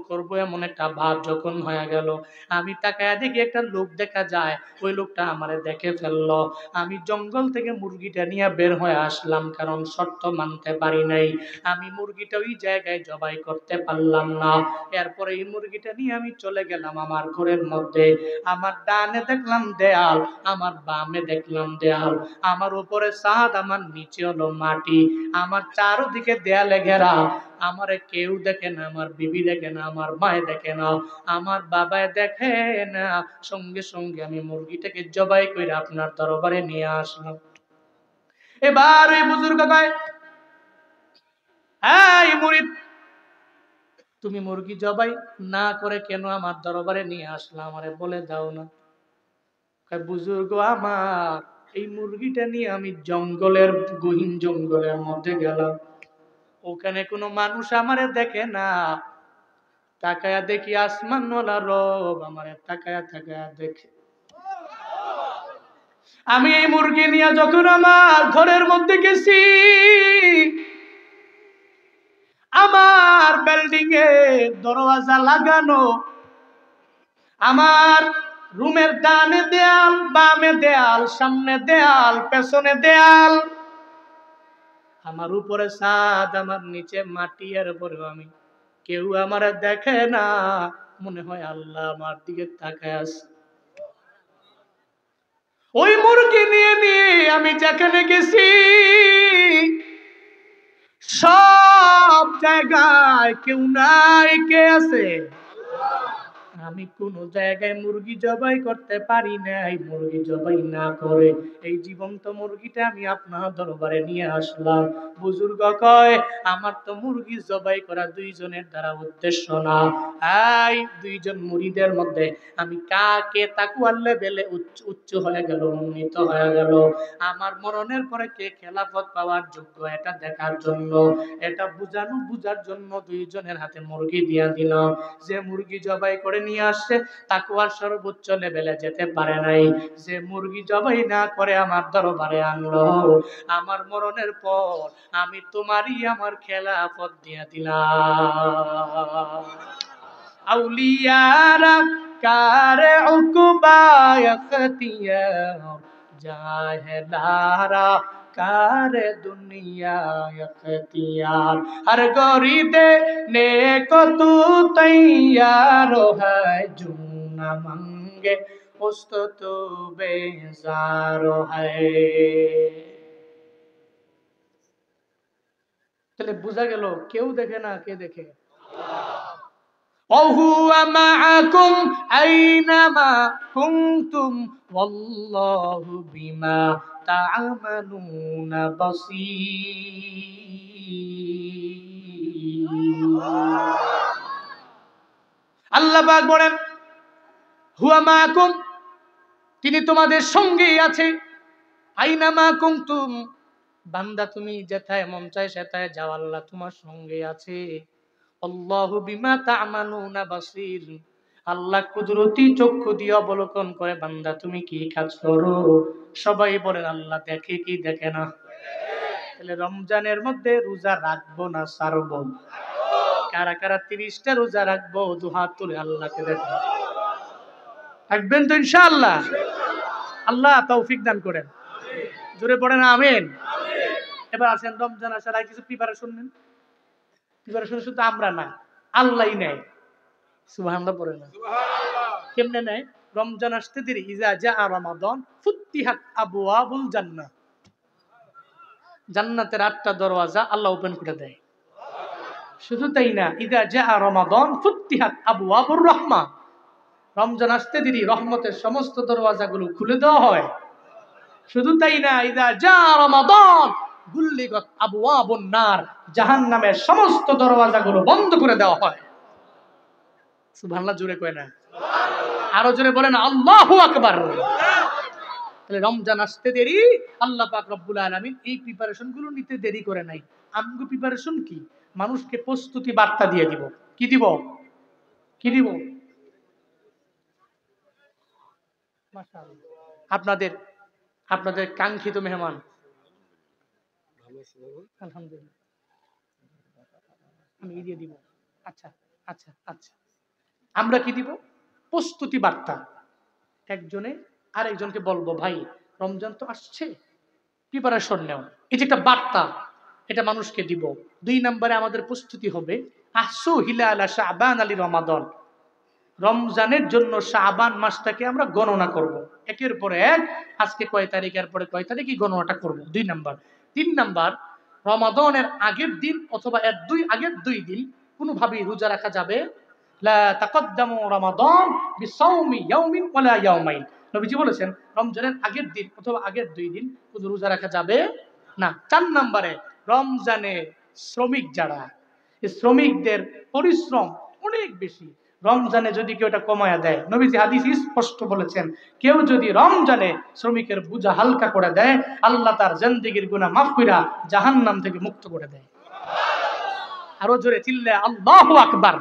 করব এমন একটা ভাব যখন হয়ে গেল, আমি তাকায়া দেখি একটা লোক দেখা যায়, ওই লোকটা আমারে দেখে ফেললো। আমি জঙ্গল থেকে মুরগিটা নিয়ে বের হয়ে আসলাম, কারণ শর্ত মানতে পারি নাই। আমি মুরগিটা ওই জায়গায় জবাই করতে পারলাম না। এরপরে এই মুরগিটা নিয়ে আমি চলে গেলাম আমার ঘরের মধ্যে। আমার ডানে দেখলাম দেয়াল, আমার বামে দেখলাম দেয়াল, আমার উপরে ছাদ, আমার নিচে হলো মাটি, আমার চারদিকে দেয়ালে ঘেরা। আমারে কেউ দেখে না, আমার বিবি দেখে না, আমার মায়ে দেখে না, আমার বাবায় দেখে না। সঙ্গে সঙ্গে আমি মুরগিটাকে জবাই করে আপনার দরবারে নিয়ে আসলাম। এবার ওই বুজুর্গ কয়, এই মুরিদ, তুমি মুরগি জবাই না করে কেন আমার দরবারে নিয়ে আসলাম, আমারে বলে দাও না। কয়, বুজুর্গ আমার, এই মুরগিটা নিয়ে আমি জঙ্গলের, গহীন জঙ্গলের মধ্যে গেলাম, ওখানে কোনো মানুষ আমারে দেখে না। তাকায়া দেখি আসমানওয়ালা রব আমারে তাকায়া তাকায়া দেখে। আমি এই মুরগি নিয়ে যখন আমার ঘরের মধ্যে গেছি, আমার বিল্ডিং এ দরওয়াজা লাগানো, আমার রুমের ডানে দেয়াল, বামে দেয়াল, সামনে দেয়াল, পেছনে দেয়াল, আমার উপরে ছাদ, আমার নিচে মাটি, এর উপরে আমি, কেউ আমার দেখে না। মনে হয় আল্লাহ আমার দিকে তাকায় আছে। ওই মুরগি নিয়ে নিয়ে আমি যেখানে গেছি, সব জায়গায় কেউ নাই, কে আছে? আমি কোন জায়গায় মুরগি জবাই করতে পারি নাই। মুরগি জবাই না করে এই জীবন্ত মুরগিটা আমি আপনার দরবারে নিয়ে আসলাম। বুজুর্গ কয়, আমার তো মুরগি জবাই করা দুইজনের দ্বারা উদ্দেশ্য না। এই দুইজন মুরিদের মধ্যে আমি কাকে তাকওয়ার লেভেলে উচ্চ হয়ে গেল, উন্নীত হয়ে গেল, আমার মরণের পরে কে খেলাফত পাওয়ার যোগ্য, এটা দেখার জন্য, এটা বুঝার জন্য দুইজনের হাতে মুরগি দিয়া দিলাম। যে মুরগি জবাই করে নিয়ে আসছে তাকওয়ার সর্বোচ্চ লেভেলে যেতে পারে নাই, যে মুরগি জবাই না করে আমার দরবারে আনলো, আমার মরণের পর আমি তোমারই আমার খেলাফত দিয়ে দিলাম। আউলিয়ারা কারে উকবা ইখতিয়ার, জাহেলারা কারে দুনিয়া ইখতিয়ার, हर गोरी देने को तू तैयार है, जो न मांगे उसको तू बेजार है। তাহলে বোঝা গেল কেউ দেখে না, কে দেখে? وهو معكم أينما كنتم والله بما تعملون بصير। আল্লাহ পাক বলেন, হুয়া মাকুম, তিনি তোমাদের সঙ্গেই আছে। আইনামা কুনতুম, বান্দা তুমি যেথায় মন চায় সেথায় যাও, আল্লাহ তোমার সঙ্গে আছে। আল্লাহু বিমা তা'মালুনা বাসীর, আল্লাহ কুদরতি চক্ষু দিয়ে অবলোকন করে বান্দা তুমি কি কাজ করো। সবাই বলেন আল্লাহ দেখে কি দেখে না? তাহলে রমজানের মধ্যে রোজা রাখবো না ছাড়বো? কারা কারা 30টা রোজা রাখবো দুহাত তুলে আল্লাহকে দেখো। থাকবেন তো ইনশাআল্লাহ? আল্লাহ তৌফিক দান করেন। জোরে পড়েন আমিন। এবার আসেন রমজান আসার আগে কিছু প্রিপারেশন নেন। প্রিপারেশন শুধু আমরা না, আল্লাহই নেয়। সুবহানাল্লাহ পড়ে না? কেমনে নেয়? রমজান আসতে দেরি, ইজা জাআ রমাদান ফুতিহাত আবওয়াবুল জান্নাহ, জান্নাতের 8টা দরওয়াজা আল্লাহ ওপেন করে দেয়। শুধু তাই না, ইজা জাআ রমাদান ফুতিহাত আবওয়াবুর রাহমা, রমজান আসতে দেরি রহমতের সমস্ত দরওয়াজাগুলো খুলে দেওয়া হয়। শুধু তাই না, ইজা জাআ রমাদান গুল্লিগাত আবওয়াবুন নার, জাহান্নামের সমস্ত দরওয়াজাগুলো বন্ধ করে দেওয়া হয়। সুবহানাল্লাহ জোরে কয় না? আরো জোরে বলেন আল্লাহু আকবার। তাহলে রমজান আসতে দেরি, আল্লাহ পাক রব্বুল আলামিন এই প্রিপারেশন গুলো নিতে দেরি করে নাই। আমগো প্রিপারেশন কি? মানুষকে প্রস্তুতি বার্তা দিয়ে দিব। কি দিব? কি দিব? মাশাআল্লাহ, আপনাদের আপনাদের কাঙ্ক্ষিত মেহমান। আলহামদুলিল্লাহ, আমি দিয়ে দিব। আচ্ছা আচ্ছা আচ্ছা, আমরা কি দিব? প্রস্তুতি বার্তা। একজনে আরেকজনকে বলবো, ভাই রমজান তো আসছে, প্রিপারেশন নেও। এই যে একটা বার্তা, এটা মানুষকে দিব। 2 নম্বরে আমাদের প্রস্তুতি হবে আহসু হিলাল শাবান আলী রমাদান। রমজানের জন্য শাবান মাসটাকে আমরা গণনা করব। একের পর এক, আজকে কয় তারিখ, এর পরে কয় তারিখ, এই গণনাটা করব। 2 নাম্বার। 3 নাম্বার, রমাদানের আগের দিন অথবা এর আগের 2 দিন কোনোভাবেই রোজা রাখা যাবে লা তাকদ্দামু রমাদান বিসাওমি ইয়াউমিন ওয়ালা ইয়াউমাইন। নবীজি বলেছেন রমজানের আগের দিন অথবা আগের 2 দিন কোনো রোজা রাখা যাবে না। 4 নম্বরে, রমজানে শ্রমিক যারা, এই শ্রমিকদের পরিশ্রম অনেক বেশি। রমজানে যদি কেউ এটা কমায়া দেয়, নবীজি হাদিসে স্পষ্ট বলেছেন, কেউ যদি রমজানে শ্রমিকের বোঝা হালকা করে দেয়, আল্লাহ তার জিন্দেগীর গুনাহ মাফ কইরা জাহান্নাম থেকে মুক্ত করে দেয়। আরো জোরে চিল্লে আল্লাহু আকবার।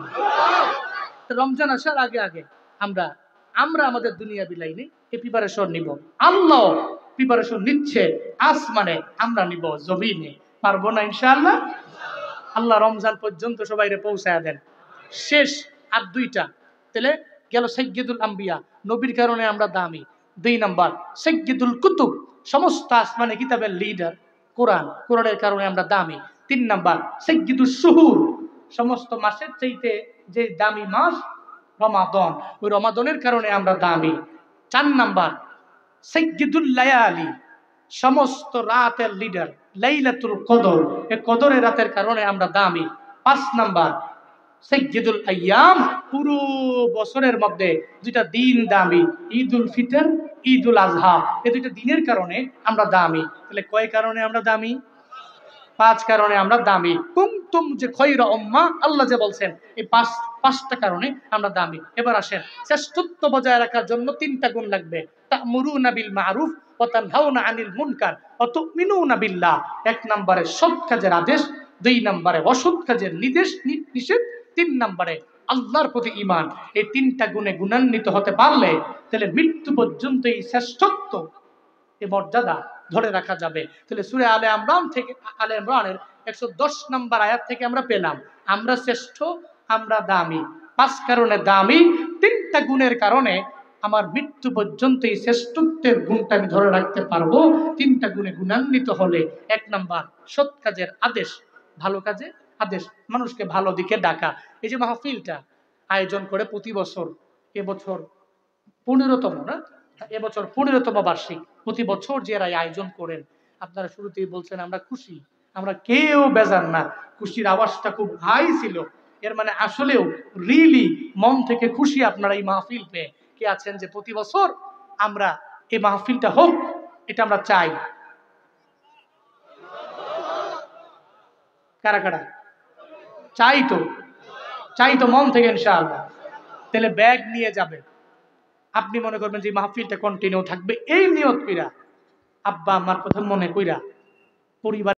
রমজান আসার আগে আগে আমরা আমাদের দুনিয়া বিলাইনে এই প্রিপারেশন নিব। আল্লাহ প্রিপারেশন নিচ্ছে আসমানে, আমরা নিব জমিনে। পারবো না ইনশাআল্লাহ? আল্লাহ রমজান পর্যন্ত সবাইরে পৌঁছায় দেন। শেষ আর 2টা, তাহলে গেল সাইয়্যিদুল আম্বিয়া, নবীর কারণে আমরা দামি। 2 নাম্বার সাইয়্যিদুল কুতুব, সমস্ত আসমানে কিতাবের লিডার কোরআন, কোরআনের কারণে আমরা দামি। 3 নাম্বার সাইয়্যিদুশ শুহুর, সমস্ত মাসের চাইতে যে দামি মাস রমাদান, ওই রমাদানের কারণে আমরা দামি। 4 নাম্বার সাইয়্যিদুল লায়ালি, সমস্ত রাতের লিডার লাইলাতুল কদর, এই কদরের রাতের কারণে আমরা দামি। 5 নাম্বার সাইয়্যিদুল আইয়াম, পুরো বছরের মধ্যে 2টা দিন দামি, ঈদুল ফিতর, ঈদুল আজহা, এই 2টা দিনের কারণে আমরা দামি। তাহলে কয় কারণে আমরা দামি? 5 কারণে আমরা দামি। কুনতুম যে খয়রা উম্মাহ, আল্লাহ যে বলছেন এই 5টা কারণে আমরা দামি। এবার আসেন, শ্রেষ্ঠত্ব বজায় রাখার জন্য 3টা গুণ লাগবে। তা'মুরুনা বিল মা'রুফ ওয়া তানহাউনা আনিল মুনকার ওয়া তু'মিনুনা বিল্লাহ। 1 নম্বরে সৎ কাজের আদেশ, 2 নম্বরে অসৎ কাজের নিষেধ, 3 নম্বরে আল্লাহর প্রতি ঈমান। এই 3টা গুণে গুণান্বিত হতে পারলে তাহলে মৃত্যু পর্যন্ত এই শ্রেষ্ঠত্ব, এই মর্যাদা ধরে রাখা যাবে। তাহলে সূরা আলে ইমরানের 110 নম্বর আয়াত থেকে আমরা পেলাম আমরা শ্রেষ্ঠ, আমরা দামি। 5 কারণে দামি, 3টা গুণের কারণে আমার মৃত্যু পর্যন্ত এই শ্রেষ্ঠত্বের গুণটা আমি ধরে রাখতে পারবো। 3টা গুণে গুণান্বিত হলে 1 নাম্বার সৎ কাজের আদেশ, ভালো কাজে আদেশ, মানুষকে ভালো দিকে ডাকা। এই যে মাহফিলটা আয়োজন করে প্রতি বছর, এবছর 15তম না, এবছর 15তম বার্ষিক, প্রতি বছর যে এরা আয়োজন করেন, আপনারা শুরুতেই বলছেন আমরা খুশি, আমরা কেউ বেজার না। খুশির আওয়াজটা খুব হাই ছিল, এর মানে আসলেও রিয়েলি মন থেকে খুশি আপনারা এই মাহফিল পেয়ে। কে আছেন যে প্রতি বছর আমরা এই মাহফিলটা হোক, এটা আমরা চাই? কারা কারা চাই? তো চাই তো মন থেকে ইনশাআল্লাহ। তাহলে ব্যাগ নিয়ে যাবে, আপনি মনে করবেন যে মাহফিলটা কন্টিনিউ থাকবে, এই নিয়ত কইরা, আব্বা আম্মার কথা মনে কইরা, পরিবার